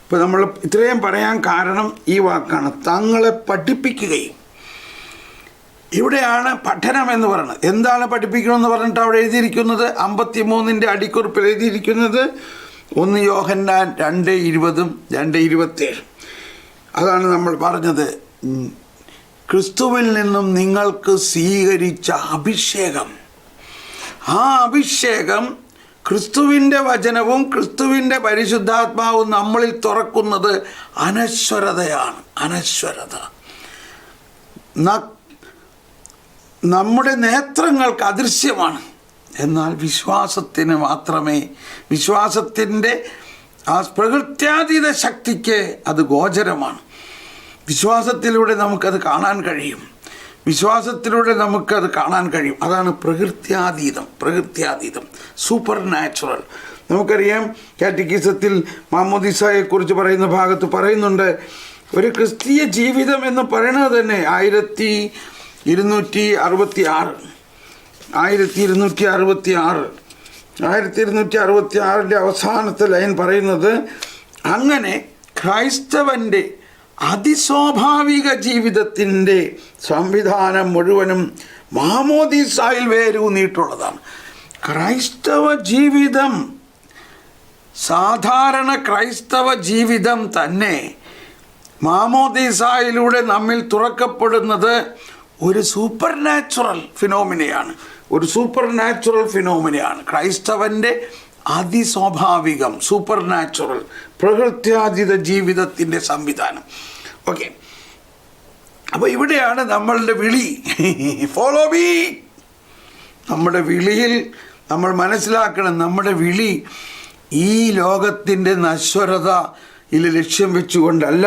ഇപ്പോൾ നമ്മൾ ഇത്രയും പറയാൻ കാരണം ഈ വാക്കാണ്, തങ്ങളെ പഠിപ്പിക്കുകയും. ഇവിടെയാണ് പഠനം എന്ന് പറയുന്നത്. എന്താണ് പഠിപ്പിക്കണമെന്ന് പറഞ്ഞിട്ട് അവിടെ എഴുതിയിരിക്കുന്നത്? 53 അടിക്കുറിപ്പിൽ എഴുതിയിരിക്കുന്നത് 1 യോഹന്നാൻ 2:20 2:27. അതാണ് നമ്മൾ പറഞ്ഞത്, ക്രിസ്തുവിൽ നിന്നും നിങ്ങൾക്ക് സ്വീകരിച്ച അഭിഷേകം. ആ അഭിഷേകം ക്രിസ്തുവിൻ്റെ വചനവും ക്രിസ്തുവിൻ്റെ പരിശുദ്ധാത്മാവും നമ്മളിൽ തുറക്കുന്നത് അനശ്വരതയാണ്. അനശ്വരത. നമ്മുടെ നേത്രങ്ങൾക്ക് അദൃശ്യമാണ്, എന്നാൽ വിശ്വാസത്തിന് മാത്രമേ, വിശ്വാസത്തിൻ്റെ ആ പ്രകൃത്യാതീത ശക്തിക്ക് അത് ഗോചരമാണ്. വിശ്വാസത്തിലൂടെ നമുക്കത് കാണാൻ കഴിയും. വിശ്വാസത്തിലൂടെ നമുക്കത് കാണാൻ കഴിയും. അതാണ് പ്രകൃത്യാതീതം. പ്രകൃത്യാതീതം, സൂപ്പർ നാച്ചുറൽ. നമുക്കറിയാം, കാറ്റഗിസത്തിൽ മാമോദിസയെക്കുറിച്ച് പറയുന്ന ഭാഗത്ത് പറയുന്നുണ്ട്, ഒരു ക്രിസ്തീയ ജീവിതം എന്ന് പറയുന്നത് തന്നെ 1266 അവസാനത്തെ ലൈൻ പറയുന്നത്, അങ്ങനെ ക്രൈസ്തവൻ്റെ അതിസ്വാഭാവിക ജീവിതത്തിൻ്റെ സംവിധാനം മുഴുവനും മാമോദീസായിൽ വേരൂന്നിയിട്ടുള്ളതാണ്. ക്രൈസ്തവ ജീവിതം, സാധാരണ ക്രൈസ്തവ ജീവിതം തന്നെ മാമോദീസായിലൂടെ നമ്മിൽ തുറക്കപ്പെടുന്നത് ഒരു സൂപ്പർ നാച്ചുറൽ ഫിനോമിനയാണ്. ഒരു സൂപ്പർ നാച്ചുറൽ ഫിനോമിനയാണ് ക്രൈസ്തവൻ്റെ അതിസ്വാഭാവികം, സൂപ്പർ നാച്ചുറൽ, പ്രകൃത്യാതീത ജീവിതത്തിൻ്റെ സംവിധാനം. ഓക്കെ, അപ്പോൾ ഇവിടെയാണ് നമ്മളുടെ വിളി. Follow me. നമ്മുടെ വിളിയിൽ നമ്മൾ മനസ്സിലാക്കണം, നമ്മുടെ വിളി ഈ ലോകത്തിൻ്റെ നശ്വരതയിൽ ലക്ഷ്യം വെച്ചുകൊണ്ടല്ല,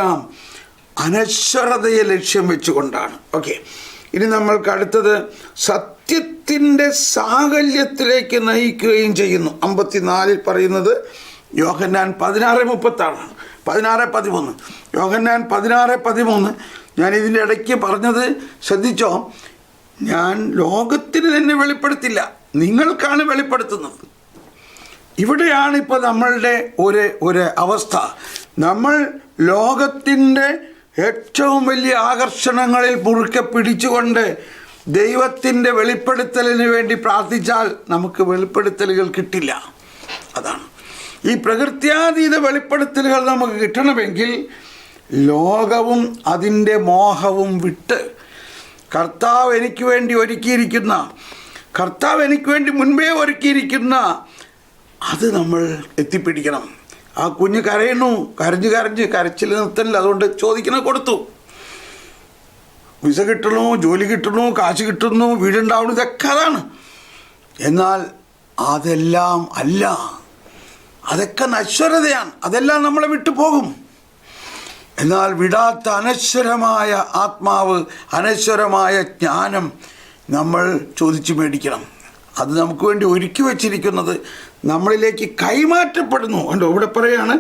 അനശ്വരതയെ ലക്ഷ്യം വെച്ചുകൊണ്ടാണ്. ഓക്കെ, ഇനി നമ്മൾക്ക് അടുത്തത് സത്യത്തിൻ്റെ സാകല്യത്തിലേക്ക് നയിക്കുകയും ചെയ്യുന്നു. 54 പറയുന്നത് യോഹന്നാൻ 16:30 16:13. യോഹന്നാൻ 16:13. ഞാൻ ഇതിൻ്റെ ഇടയ്ക്ക് പറഞ്ഞത് ശ്രദ്ധിച്ചോ, ഞാൻ ലോകത്തിന് തന്നെ വെളിപ്പെടുത്തില്ല, നിങ്ങൾക്കാണ് വെളിപ്പെടുത്തുന്നത്. ഇവിടെയാണ് ഇപ്പോൾ നമ്മളുടെ ഒരു അവസ്ഥ. നമ്മൾ ലോകത്തിൻ്റെ ഏറ്റവും വലിയ ആകർഷണങ്ങളിൽ മുറുക്കെ പിടിച്ചുകൊണ്ട് ദൈവത്തിൻ്റെ വെളിപ്പെടുത്തലിന് വേണ്ടി പ്രാർത്ഥിച്ചാൽ നമുക്ക് വെളിപ്പെടുത്തലുകൾ കിട്ടില്ല. അതാണ് ഈ പ്രകൃത്യാതീത വെളിപ്പെടുത്തലുകൾ നമുക്ക് കിട്ടണമെങ്കിൽ ലോകവും അതിൻ്റെ മോഹവും വിട്ട് കർത്താവ് എനിക്ക് വേണ്ടി ഒരുക്കിയിരിക്കുന്ന, കർത്താവ് എനിക്ക് വേണ്ടി മുൻപേ ഒരുക്കിയിരിക്കുന്ന അത് നമ്മൾ എത്തിപ്പിടിക്കണം. ആ കുഞ്ഞ് കരയുന്നു, കരച്ചിൽ നിർത്തലില്ല. അതുകൊണ്ട് ചോദിക്കുന്നത് കൊടുത്തു. വിസ കിട്ടണു, ജോലി കിട്ടണു, കാശ് കിട്ടുന്നു, വീടുണ്ടാവണം, ഇതൊക്കെ അതാണ്. എന്നാൽ അതെല്ലാം അല്ല, അതൊക്കെ നശ്വരതയാണ്. അതെല്ലാം നമ്മളെ വിട്ടു പോകും. എന്നാൽ വിടാത്ത അനശ്വരമായ ആത്മാവ്, അനശ്വരമായ ജ്ഞാനം നമ്മൾ ചോദിച്ചു മേടിക്കണം. അത് നമുക്ക് വേണ്ടി ഒരുക്കി വച്ചിരിക്കുന്നത് നമ്മളിലേക്ക് കൈമാറ്റപ്പെടുന്നു. കണ്ടോ, ഇവിടെ പറയാണ്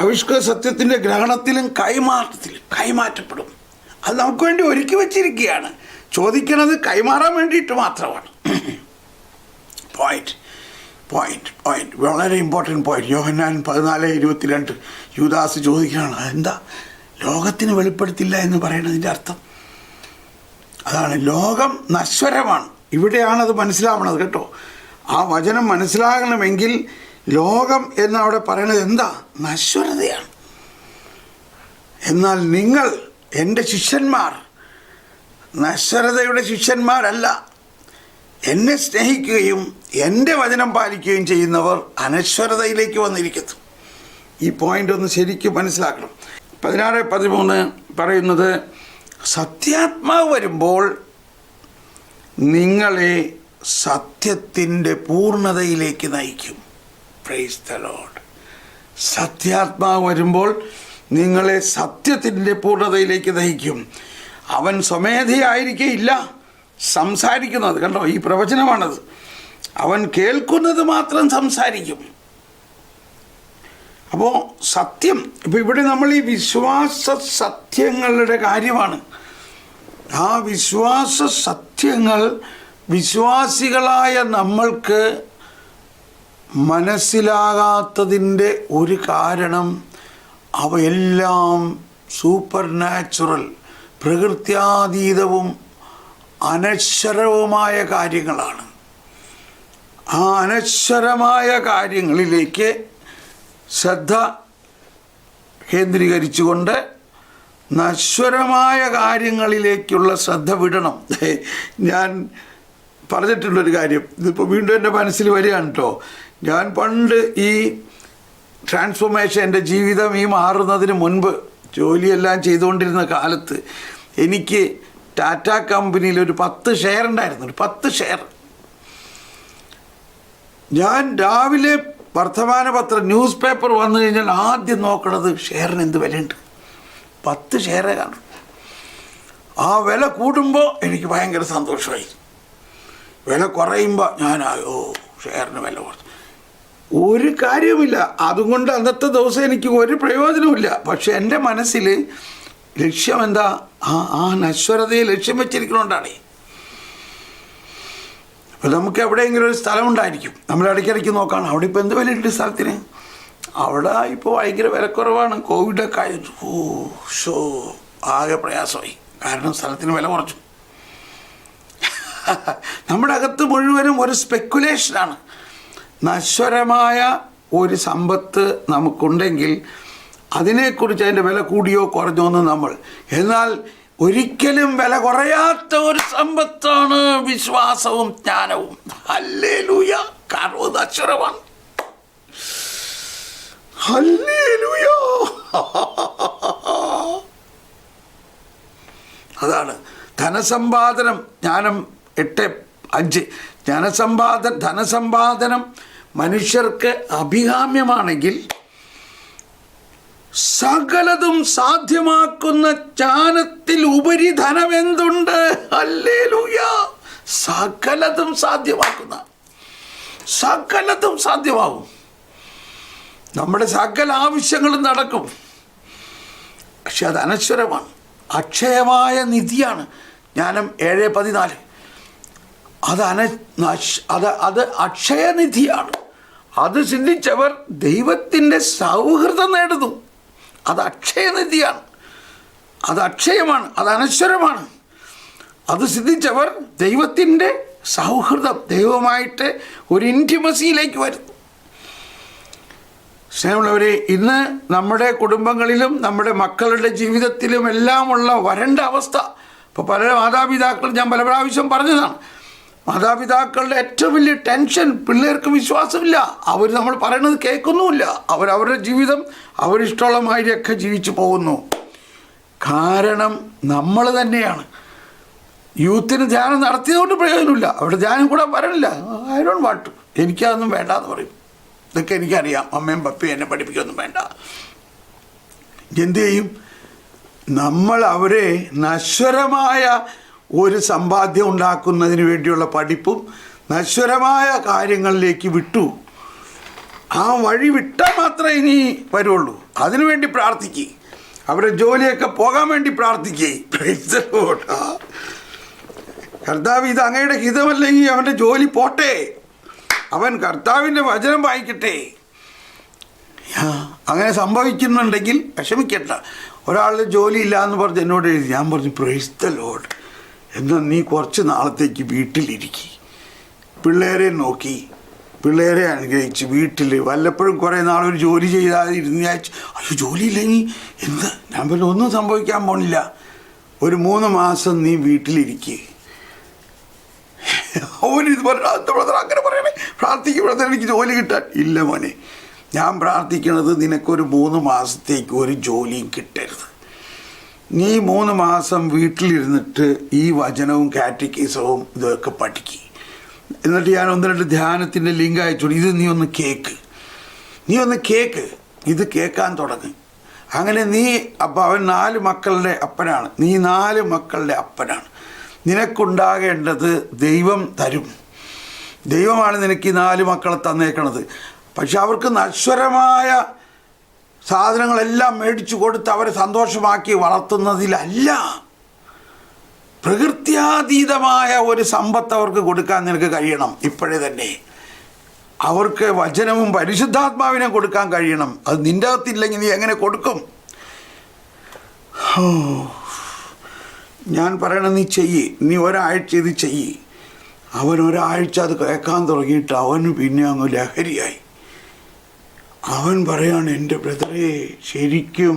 ആവിഷ്കൃത സത്യത്തിൻ്റെ ഗ്രഹണത്തിലും കൈമാറ്റപ്പെടും. അത് നമുക്ക് വേണ്ടി ഒരുക്കി വച്ചിരിക്കുകയാണ്. ചോദിക്കുന്നത് കൈമാറാൻ വേണ്ടിയിട്ട് മാത്രമാണ്. പോയിന്റ് വളരെ ഇമ്പോർട്ടൻറ്റ് പോയിന്റ്. യോഹന്നാൻ 14:22 യൂദാസ് ചോദിക്കുകയാണ്, അതെന്താ ലോകത്തിന് വെളിപ്പെടുത്തില്ല എന്ന് പറയുന്നതിൻ്റെ അർത്ഥം? അതാണ്, ലോകം നശ്വരമാണ്. ഇവിടെയാണത് മനസ്സിലാവണത് കേട്ടോ. ആ വചനം മനസ്സിലാകണമെങ്കിൽ ലോകം എന്നവിടെ പറയുന്നത് എന്താ? നശ്വരതയാണ്. എന്നാൽ നിങ്ങൾ എൻ്റെ ശിഷ്യന്മാർ നശ്വരതയുടെ ശിഷ്യന്മാരല്ല. എന്നെ സ്നേഹിക്കുകയും എൻ്റെ വചനം പാലിക്കുകയും ചെയ്യുന്നവർ അനശ്വരതയിലേക്ക് വന്നിരിക്കുന്നു. ഈ പോയിന്റ് ഒന്ന് ശരിക്കും മനസ്സിലാക്കണം. 16:13 പറയുന്നത്, സത്യാത്മാവ് വരുമ്പോൾ നിങ്ങളെ സത്യത്തിൻ്റെ പൂർണ്ണതയിലേക്ക് നയിക്കും. Praise the Lord. സത്യാത്മാവ് വരുമ്പോൾ നിങ്ങളെ സത്യത്തിൻ്റെ പൂർണ്ണതയിലേക്ക് നയിക്കും. അവൻ സ്വമേധയായിരിക്കുകയില്ല സംസാരിക്കുന്നത്. കണ്ടോ, ഈ പ്രവചനമാണത്. അവൻ കേൾക്കുന്നത് മാത്രം സംസാരിക്കും. അപ്പോൾ സത്യം, ഇപ്പോൾ ഇവിടെ നമ്മൾ ഈ വിശ്വാസ സത്യങ്ങളുടെ കാര്യമാണ്. ആ വിശ്വാസ സത്യങ്ങൾ വിശ്വാസികളായ നമ്മൾക്ക് മനസ്സിലാകാത്തതിൻ്റെ ഒരു കാരണം അവയെല്ലാം സൂപ്പർ നാച്ചുറൽ, പ്രകൃത്യാതീതവും അനശ്വരവുമായ കാര്യങ്ങളാണ്. ആ അനശ്വരമായ കാര്യങ്ങളിലേക്ക് ശ്രദ്ധ കേന്ദ്രീകരിച്ചുകൊണ്ട് നശ്വരമായ കാര്യങ്ങളിലേക്കുള്ള ശ്രദ്ധ വിടണം. ഞാൻ പറഞ്ഞിട്ടുള്ളൊരു കാര്യം, ഇതിപ്പോൾ വീണ്ടും എൻ്റെ മനസ്സിൽ വരികയാണ് കേട്ടോ. ഞാൻ പണ്ട് ഈ ട്രാൻസ്ഫോർമേഷൻ, എൻ്റെ ജീവിതം ഈ മാറുന്നതിന് മുൻപ് ജോലിയെല്ലാം ചെയ്തുകൊണ്ടിരുന്ന കാലത്ത് എനിക്ക് ടാറ്റ കമ്പനിയിൽ ഒരു 10 ഷെയർ ഉണ്ടായിരുന്നു. ഒരു 10 ഷെയർ. ഞാൻ രാവിലെ വർത്തമാനപത്രം, ന്യൂസ് പേപ്പർ വന്നു കഴിഞ്ഞാൽ ആദ്യം നോക്കണത് ഷെയറിന് എന്ത് വിലയുണ്ട്. 10 ഷെയറേ കാണും. ആ വില കൂടുമ്പോൾ എനിക്ക് ഭയങ്കര സന്തോഷമായി. വില കുറയുമ്പോൾ ഞാൻ ഷെയറിന് വില കുറച്ചു. ഒരു കാര്യവുമില്ല, അതുകൊണ്ട് അന്നത്തെ ദിവസം എനിക്ക് ഒരു പ്രയോജനമില്ല. പക്ഷെ എൻ്റെ മനസ്സിൽ ലക്ഷ്യം എന്താ? ആ നശ്വരതയെ ലക്ഷ്യം വെച്ചിരിക്കണോണ്ടാണ്. അപ്പോൾ നമുക്ക് എവിടെയെങ്കിലും ഒരു സ്ഥലം ഉണ്ടായിരിക്കും, നമ്മൾ ഇടയ്ക്കിടയ്ക്ക് നോക്കണം അവിടെ ഇപ്പോൾ എന്ത് വിലയുണ്ട് സ്ഥലത്തിന്. അവിടെ ഇപ്പോൾ ഭയങ്കര വിലക്കുറവാണ്, കോവിഡൊക്കെ ആയിരുന്നു. ആകെ പ്രയാസമായി, കാരണം സ്ഥലത്തിന് വില കുറച്ചു. നമ്മുടെ അകത്ത് മുഴുവനും ഒരു സ്പെക്കുലേഷനാണ്. നശ്വരമായ ഒരു സമ്പത്ത് നമുക്കുണ്ടെങ്കിൽ അതിനെക്കുറിച്ച് അതിൻ്റെ വില കൂടിയോ കുറഞ്ഞോ എന്ന് നമ്മൾ, എന്നാൽ ഒരിക്കലും വില കുറയാത്ത ഒരു സമ്പത്താണ് വിശ്വാസവും ജ്ഞാനവും. ഹല്ലേലൂയ. കാരണം അത് നശ്വരമാണ്. ഹല്ലേലൂയ. അതാണ് ധനസമ്പാദനം. ജ്ഞാനം 8:5. ധനസമ്പാദനം മനുഷ്യർക്ക് അഭികാമ്യമാണെങ്കിൽ സകലതും സാധ്യമാക്കുന്ന ജ്ഞാനത്തിൽ ഉപരി ധനം എന്തുണ്ട്? ഹല്ലേലൂയ. സകലതും സാധ്യമാകും. നമ്മുടെ സകല ആവശ്യങ്ങളും നടക്കും. പക്ഷെ അത് അനശ്വരമാണ്, അക്ഷയമായ നിധിയാണ്. ജ്ഞാനം 7:14. അത് അക്ഷയനിധിയാണ്. അത് ചിന്തിച്ചവർ ദൈവത്തിൻ്റെ സൗഹൃദം നേടുന്നു. അത് അക്ഷയനിധിയാണ്, അത് അക്ഷയമാണ്, അത് അനശ്വരമാണ്. അത് സിദ്ധിച്ചവർ ദൈവത്തിൻ്റെ സൗഹൃദം, ദൈവമായിട്ട് ഒരു ഇൻറ്റിമസിയിലേക്ക് വരുന്നു. സ്നേഹമുള്ളവരെ, ഇന്ന് നമ്മുടെ കുടുംബങ്ങളിലും നമ്മുടെ മക്കളുടെ ജീവിതത്തിലും എല്ലാമുള്ള വരണ്ട അവസ്ഥ. ഇപ്പോൾ പല മാതാപിതാക്കളും, ഞാൻ പല പ്രാവശ്യം പറഞ്ഞതാണ്, മാതാപിതാക്കളുടെ ഏറ്റവും വലിയ ടെൻഷൻ പിള്ളേർക്ക് വിശ്വാസമില്ല. അവർ നമ്മൾ പറയുന്നത് കേൾക്കുന്നുമില്ല. അവരവരുടെ ജീവിതം അവരിഷ്ടമുള്ള മാതിരിയൊക്കെ ജീവിച്ചു പോകുന്നു. കാരണം നമ്മൾ തന്നെയാണ്. യൂത്തിന് ധ്യാനം നടത്തിയതുകൊണ്ട് പ്രയോജനമില്ല. അവിടെ ധ്യാനം കൂടെ വരണില്ല. ഐ ഡോണ്ട് വാണ്ട് ടു, എനിക്കതൊന്നും വേണ്ട എന്ന് പറയും. ഇതൊക്കെ എനിക്കറിയാം, അമ്മയും പപ്പയും എന്നെ പഠിപ്പിക്കൊന്നും വേണ്ട. എന്തു ചെയ്യും? നമ്മൾ അവരെ നശ്വരമായ ഒരു സമ്പാദ്യം ഉണ്ടാക്കുന്നതിന് വേണ്ടിയുള്ള പഠിപ്പും നശ്വരമായ കാര്യങ്ങളിലേക്ക് വിട്ടു. ആ വഴി വിട്ടാൽ മാത്രമേ ഇനി വരുള്ളൂ. അതിനുവേണ്ടി പ്രാർത്ഥിക്കുക. അവരുടെ ജോലിയൊക്കെ പോകാൻ വേണ്ടി പ്രാർത്ഥിക്കുക. കർത്താവ്, ഇത് അങ്ങയുടെ ഹിതമല്ലെങ്കിൽ അവൻ്റെ ജോലി പോട്ടെ, അവൻ കർത്താവിൻ്റെ വചനം വായിക്കട്ടെ. അങ്ങനെ സംഭവിക്കുന്നുണ്ടെങ്കിൽ വിഷമിക്കണ്ട. ഒരാളുടെ ജോലി ഇല്ല എന്ന് പറഞ്ഞ് എന്നോട് എഴുതി. ഞാൻ പറഞ്ഞു പ്രൈസ് ദ ലോർഡ്, എന്നാൽ നീ കുറച്ച് നാളത്തേക്ക് വീട്ടിലിരിക്കുക, പിള്ളേരെ നോക്കി, പിള്ളേരെ അനുഗ്രഹിച്ച് വീട്ടിൽ വല്ലപ്പോഴും കുറേ നാളൊരു ജോലി ചെയ്താൽ ഇരുന്നാഴ്ച അയ്യോ ജോലിയില്ലെങ്കിൽ എന്ത്? ഞാൻ പറഞ്ഞു ഒന്നും സംഭവിക്കാൻ പോണില്ല, ഒരു 3 മാസം നീ വീട്ടിലിരിക്കുക. അവനിത് പറഞ്ഞു ബ്രദർ അങ്ങനെ പറയണേ, പ്രാർത്ഥിക്കും ബ്രദർ എനിക്ക് ജോലി കിട്ടാൻ. ഇല്ല മോനെ, ഞാൻ പ്രാർത്ഥിക്കണത് നിനക്കൊരു 3 മാസത്തേക്ക് ഒരു ജോലിയും കിട്ടരുത്. നീ 3 മാസം വീട്ടിലിരുന്നിട്ട് ഈ വചനവും കാറ്റക്കിസവും ഇതൊക്കെ പഠിക്കുക. എന്നിട്ട് ഞാൻ 1-2 ധ്യാനത്തിൻ്റെ ലിങ്ക് അയച്ചോളൂ. ഇത് നീ ഒന്ന് കേക്ക്, ഇത് കേൾക്കാൻ തുടങ്ങി. അങ്ങനെ നീ അപ്പോൾ അവൻ 4 മക്കളുടെ അപ്പനാണ്, നീ 4 മക്കളുടെ അപ്പനാണ്. നിനക്കുണ്ടാകേണ്ടത് ദൈവം തരും. ദൈവമാണ് നിനക്ക് ഈ 4 മക്കളെ തന്നേക്കണത്. പക്ഷെ അവർക്ക് നശ്വരമായ സാധനങ്ങളെല്ലാം മേടിച്ചു കൊടുത്ത് അവരെ സന്തോഷമാക്കി വളർത്തുന്നതിലല്ല, പ്രകൃത്യാതീതമായ ഒരു സമ്പത്ത് അവർക്ക് കൊടുക്കാൻ നിനക്ക് കഴിയണം. ഇപ്പോഴേ തന്നെ അവർക്ക് വചനവും പരിശുദ്ധാത്മാവിനെ കൊടുക്കാൻ കഴിയണം. അത് നിൻ്റെ അകത്തില്ലെങ്കിൽ നീ എങ്ങനെ കൊടുക്കും? ഞാൻ പറയണം, നീ ചെയ്യ്, നീ ഒരാഴ്ച ഇത് ചെയ്യ്. അവൻ ഒരാഴ്ച അത് കേൾക്കാൻ തുടങ്ങിയിട്ട് അവന് പിന്നെ അങ്ങ് ലഹരിയായി. അവൻ പറയാണ്, എൻ്റെ ബ്രദറെ ശരിക്കും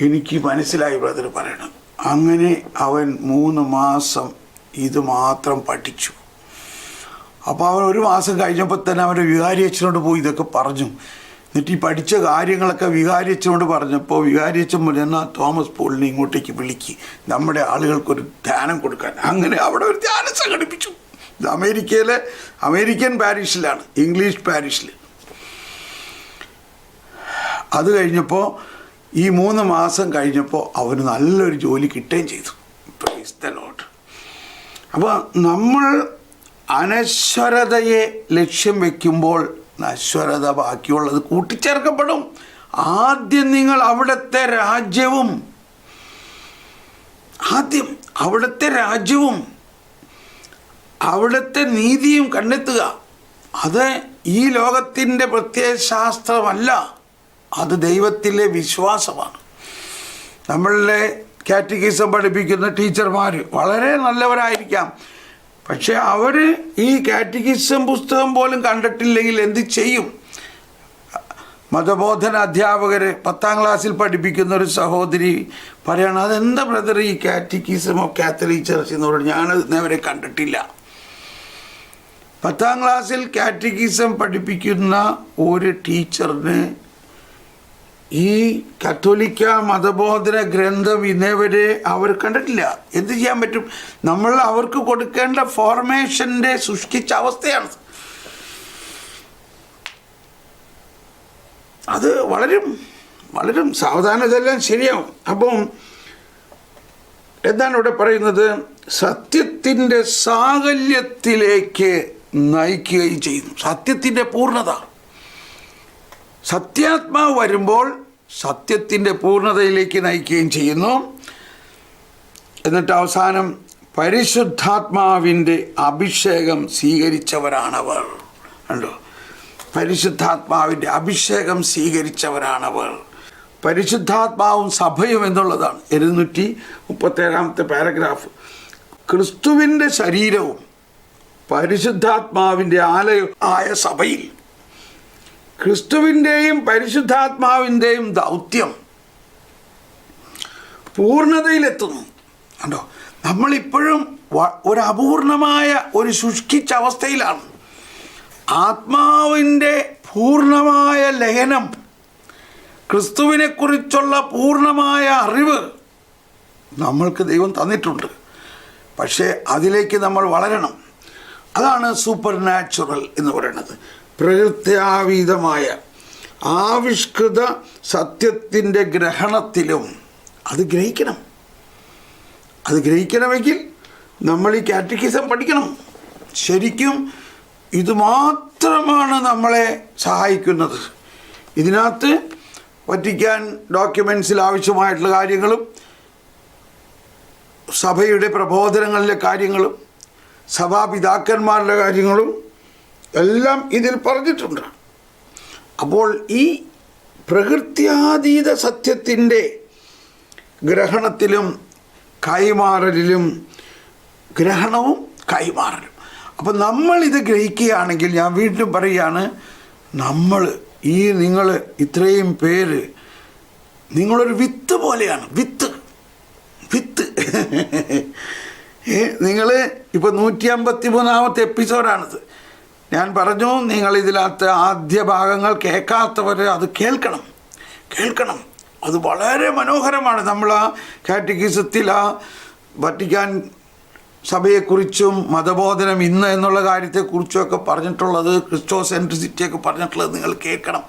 എനിക്ക് മനസ്സിലായി ബ്രദർ പറയണം. അങ്ങനെ അവൻ 3 മാസം ഇത് മാത്രം പഠിച്ചു. അപ്പോൾ അവൻ 1 മാസം കഴിഞ്ഞപ്പോൾ തന്നെ അവൻ്റെ വികാരി അച്ഛനോട് പോയി ഇതൊക്കെ പറഞ്ഞു. എന്നിട്ട് ഈ പഠിച്ച കാര്യങ്ങളൊക്കെ വികാരി അച്ഛനോട് പറഞ്ഞപ്പോൾ വികാരി അച്ഛൻ പറഞ്ഞു, എന്നാൽ തോമസ് പോളിനെ ഇങ്ങോട്ടേക്ക് വിളിക്ക്, നമ്മുടെ ആളുകൾക്കൊരു ധ്യാനം കൊടുക്കാൻ. അങ്ങനെ അവിടെ ഒരു ധ്യാനം സംഘടിപ്പിച്ചു. ഇത് അമേരിക്കൻ പാരീഷിലാണ്, ഇംഗ്ലീഷ് പാരീഷിൽ. അത് കഴിഞ്ഞപ്പോൾ ഈ 3 മാസം കഴിഞ്ഞപ്പോൾ അവന് നല്ലൊരു ജോലി കിട്ടുകയും ചെയ്തു. Praise the Lord. അപ്പോൾ നമ്മൾ അനശ്വരതയെ ലക്ഷ്യം വയ്ക്കുമ്പോൾ നശ്വരത ബാക്കിയുള്ളത് കൂട്ടിച്ചേർക്കപ്പെടും. ആദ്യം നിങ്ങൾ അവിടുത്തെ രാജ്യവും അവിടുത്തെ നീതിയും കണ്ടെത്തുക. അത് ഈ ലോകത്തിൻ്റെ പ്രത്യയശാസ്ത്രമല്ല, അത് ദൈവത്തിലെ വിശ്വാസമാണ്. നമ്മളുടെ കാറ്റക്കിസം പഠിപ്പിക്കുന്ന ടീച്ചർമാർ വളരെ നല്ലവരായിരിക്കാം, പക്ഷെ അവർ ഈ കാറ്റക്കിസം പുസ്തകം പോലും കണ്ടിട്ടില്ലെങ്കിൽ എന്ത് ചെയ്യും? മതബോധന അധ്യാപകർ 10ാം ക്ലാസ്സിൽ പഠിപ്പിക്കുന്ന ഒരു സഹോദരി പറയണം, അതെന്താ ബ്രദർ ഈ കാറ്റക്കിസം ഓഫ് കാത്തലിക് ചർച്ച് എന്ന് പറഞ്ഞു. ഞാനത് ഇന്നവരെ കണ്ടിട്ടില്ല. 10ാം ക്ലാസ്സിൽ കാറ്റക്കിസം പഠിപ്പിക്കുന്ന ഒരു ടീച്ചറിന് ഈ കത്തോലിക്ക മതബോധന ഗ്രന്ഥം ഇന്നേവരെ അവർ കണ്ടിട്ടില്ല. എന്ത് ചെയ്യാൻ പറ്റും? നമ്മൾ അവർക്ക് കൊടുക്കേണ്ട ഫോർമേഷൻ്റെ സൃഷ്ടിച്ച അവസ്ഥയാണ്. അത് വളരും സാവധാനം ഇതെല്ലാം ശരിയാവും. അപ്പം എന്താണ് ഇവിടെ പറയുന്നത്? സത്യത്തിൻ്റെ സാകല്യത്തിലേക്ക് നയിക്കുകയും ചെയ്യുന്നു. സത്യത്തിൻ്റെ പൂർണ്ണത, സത്യാത്മാവ് വരുമ്പോൾ സത്യത്തിൻ്റെ പൂർണ്ണതയിലേക്ക് നയിക്കുകയും ചെയ്യുന്നു. എന്നിട്ട് അവസാനം പരിശുദ്ധാത്മാവിൻ്റെ അഭിഷേകം സ്വീകരിച്ചവരാണവർ. കണ്ടോ? പരിശുദ്ധാത്മാവിൻ്റെ അഭിഷേകം സ്വീകരിച്ചവരാണവർ. പരിശുദ്ധാത്മാവും സഭയും എന്നുള്ളതാണ് 237 പാരഗ്രാഫ്. ക്രിസ്തുവിൻ്റെ ശരീരവും പരിശുദ്ധാത്മാവിൻ്റെ ആലയം ആയ സഭയിൽ ക്രിസ്തുവിൻ്റെയും പരിശുദ്ധാത്മാവിൻ്റെയും ദൗത്യം പൂർണ്ണതയിലെത്തുന്നു. കണ്ടോ? നമ്മളിപ്പോഴും ഒരു അപൂർണമായ ഒരു ശുഷ്കിച്ച അവസ്ഥയിലാണ്. ആത്മാവിൻ്റെ പൂർണ്ണമായ ലയനം, ക്രിസ്തുവിനെക്കുറിച്ചുള്ള പൂർണ്ണമായ അറിവ് നമ്മൾക്ക് ദൈവം തന്നിട്ടുണ്ട്. പക്ഷേ അതിലേക്ക് നമ്മൾ വളരണം. അതാണ് സൂപ്പർ നാച്ചുറൽ എന്ന് പറയുന്നത്. പ്രകൃത്യാതീതമായ ആവിഷ്കൃത സത്യത്തിൻ്റെ ഗ്രഹണത്തിലും അത് ഗ്രഹിക്കണം. അത് ഗ്രഹിക്കണമെങ്കിൽ നമ്മൾ ഈ കാറ്റക്കിസം പഠിക്കണം. ശരിക്കും ഇത് മാത്രമാണ് നമ്മളെ സഹായിക്കുന്നത്. ഇതിനകത്ത് വറ്റിക്കാൻ ഡോക്യുമെൻസിൽ ആവശ്യമായിട്ടുള്ള കാര്യങ്ങളും സഭയുടെ പ്രബോധനങ്ങളിലെ കാര്യങ്ങളും സഭാപിതാക്കന്മാരുടെ കാര്യങ്ങളും എല്ലാം ഇതിൽ പറഞ്ഞിട്ടുണ്ട്. അപ്പോൾ ഈ പ്രകൃത്യാതീത സത്യത്തിൻ്റെ ഗ്രഹണത്തിലും കൈമാറലിലും, ഗ്രഹണവും കൈമാറലും. അപ്പം നമ്മളിത് ഗ്രഹിക്കുകയാണെങ്കിൽ, ഞാൻ വീണ്ടും പറയുകയാണ്, നിങ്ങൾ ഇത്രയും പേര് നിങ്ങളൊരു വിത്ത് പോലെയാണ്. വിത്ത് നിങ്ങൾ ഇപ്പോൾ 153ാമത്തെ എപ്പിസോഡാണിത്. ഞാൻ പറഞ്ഞു, നിങ്ങളിതിനകത്ത് ആദ്യ ഭാഗങ്ങൾ കേൾക്കാത്തവർ അത് കേൾക്കണം. അത് വളരെ മനോഹരമാണ്. നമ്മൾ ആ കാറ്റക്കിസത്തിൽ ആ വറ്റിക്കാൻ സഭയെക്കുറിച്ചും മതബോധനം ഇന്ന് എന്നുള്ള കാര്യത്തെക്കുറിച്ചുമൊക്കെ പറഞ്ഞിട്ടുള്ളത്, ക്രിസ്റ്റോസെൻട്രിസിറ്റിയൊക്കെ പറഞ്ഞിട്ടുള്ളത് നിങ്ങൾ കേൾക്കണം.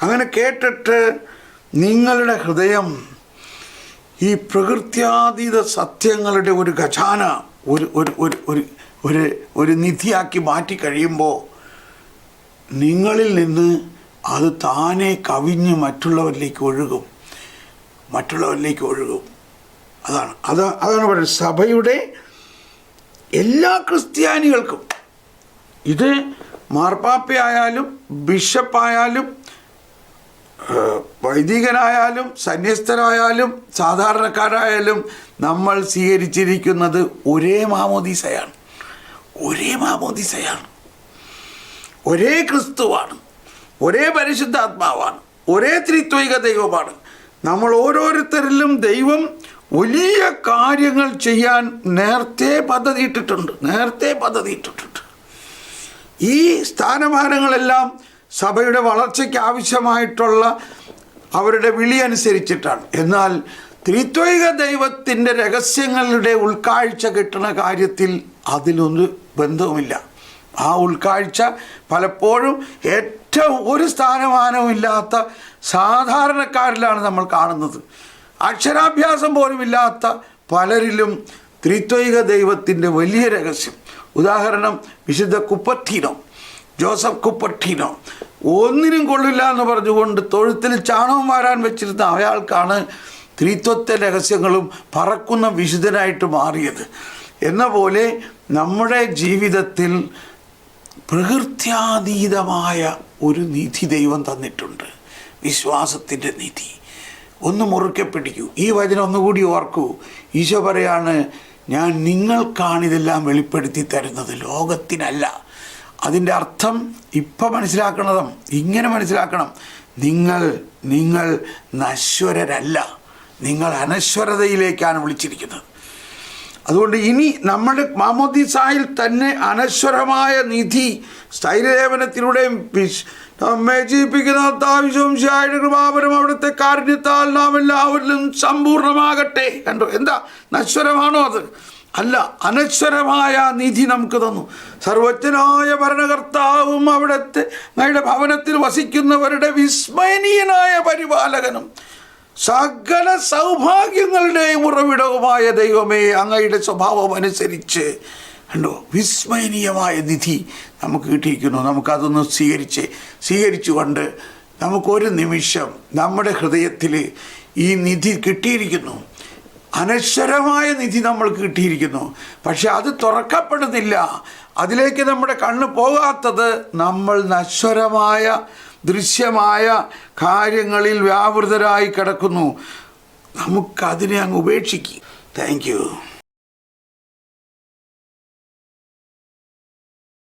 അങ്ങനെ കേട്ടിട്ട് നിങ്ങളുടെ ഹൃദയം ഈ പ്രകൃത്യാതീത സത്യങ്ങളുടെ ഒരു ഖജാന, ഒരു നിധിയാക്കി മാറ്റി കഴിയുമ്പോൾ നിങ്ങളിൽ നിന്ന് അത് താനെ കവിഞ്ഞ് മറ്റുള്ളവരിലേക്ക് ഒഴുകും. അതാണ് പറയുന്നത്. സഭയുടെ എല്ലാ ക്രിസ്ത്യാനികൾക്കും, ഇത് മാർപ്പാപ്പയായാലും ബിഷപ്പായാലും വൈദികനായാലും സന്യസ്തരായാലും സാധാരണക്കാരായാലും നമ്മൾ സ്വീകരിച്ചിരിക്കുന്നത് ഒരേ മാമോദീസയാണ്. ഒരേ ക്രിസ്തുവാണ്, ഒരേ പരിശുദ്ധാത്മാവാണ്, ഒരേ ത്രിത്വൈക ദൈവമാണ്. നമ്മൾ ഓരോരുത്തരിലും ദൈവം വലിയ കാര്യങ്ങൾ ചെയ്യാൻ നേരത്തെ പദ്ധതിയിട്ടിട്ടുണ്ട്. ഈ സ്ഥാനമാനങ്ങളെല്ലാം സഭയുടെ വളർച്ചയ്ക്ക് ആവശ്യമായിട്ടുള്ള അവരുടെ വിളി അനുസരിച്ചിട്ടാണ്. എന്നാൽ ത്രിത്വൈക ദൈവത്തിൻ്റെ രഹസ്യങ്ങളുടെ ഉൾക്കാഴ്ച കിട്ടുന്ന കാര്യത്തിൽ അതിലൊരു ബന്ധവുമില്ല. ആ ഉൾക്കാഴ്ച പലപ്പോഴും ഏറ്റവും ഒരു സ്ഥാനമാനവും ഇല്ലാത്ത സാധാരണക്കാരിലാണ് നമ്മൾ കാണുന്നത്. അക്ഷരാഭ്യാസം പോലും ഇല്ലാത്ത പലരിലും ത്രിത്വൈക ദൈവത്തിൻ്റെ വലിയ രഹസ്യം. ഉദാഹരണം, വിശുദ്ധ കുപ്പർട്ടീനോ, ജോസഫ് കുപ്പർട്ടീനോ, ഒന്നിനും കൊള്ളില്ല എന്ന് പറഞ്ഞുകൊണ്ട് തൊഴുത്തിൽ ചാണകം വാരാൻ വെച്ചിരുന്ന അയാൾക്കാണ് ത്രിത്വത്തെ രഹസ്യങ്ങളും പറക്കുന്ന വിശുദ്ധനായിട്ട് മാറിയത്. എന്ന പോലെ നമ്മുടെ ജീവിതത്തിൽ പ്രകൃത്യാതീതമായ ഒരു നിധി ദൈവം തന്നിട്ടുണ്ട്, വിശ്വാസത്തിൻ്റെ നിധി. ഒന്ന് മുറുക്കെ പിടിക്കൂ. ഈ വചനം ഒന്നുകൂടി ഓർക്കൂ. ഈശോ പറയാണ്, ഞാൻ നിങ്ങൾക്കാണിതെല്ലാം വെളിപ്പെടുത്തി തരുന്നത്, ലോകത്തിനല്ല. അതിൻ്റെ അർത്ഥം ഇപ്പം മനസ്സിലാക്കണം, ഇങ്ങനെ മനസ്സിലാക്കണം. നിങ്ങൾ നശ്വരരല്ല, നിങ്ങൾ അനശ്വരതയിലേക്കാണ് വിളിച്ചിരിക്കുന്നത്. അതുകൊണ്ട് ഇനി നമ്മുടെ മാമോദീസായിൽ തന്നെ അനശ്വരമായ നിധി സ്ഥൈര്യലേപനത്തിലൂടെയും നമ്മെ ജീവിപ്പിക്കുന്ന താവിശംശിയായ കൃപാപരം അവിടുത്തെ കാരുണ്യത്താൽ നാം എല്ലാവരിലും സമ്പൂർണ്ണമാകട്ടെ. കണ്ടോ, എന്താ നശ്വരമാണോ? അത് അല്ല, അനശ്വരമായ നിധി നമുക്ക് തന്നു. സർവജ്ഞനായ ഭരണകർത്താവും അവിടുത്തെ അങ്ങയുടെ ഭവനത്തിൽ വസിക്കുന്നവരുടെ വിസ്മയനീയനായ പരിപാലകനും സകല സൗഭാഗ്യങ്ങളുടെയും ഉറവിടവുമായ ദൈവമേ, അങ്ങയുടെ സ്വഭാവം അനുസരിച്ച് കണ്ടോ വിസ്മയനീയമായ നിധി നമുക്ക് കിട്ടിയിരിക്കുന്നു. നമുക്കതൊന്ന് സ്വീകരിച്ചുകൊണ്ട് നമുക്കൊരു നിമിഷം നമ്മുടെ ഹൃദയത്തിൽ ഈ നിധി കിട്ടിയിരിക്കുന്നു. അനശ്വരമായ നിധി നമ്മൾക്ക് കിട്ടിയിരിക്കുന്നു. പക്ഷെ അത് തുറക്കപ്പെടുന്നില്ല. അതിലേക്ക് നമ്മുടെ കണ്ണ് പോകാത്തത് നമ്മൾ നശ്വരമായ ദൃശ്യമായ കാര്യങ്ങളിൽ വ്യാപൃതരായി കിടക്കുന്നു. നമുക്കതിനെ അങ്ങ് ഉപേക്ഷിക്കും. Thank you.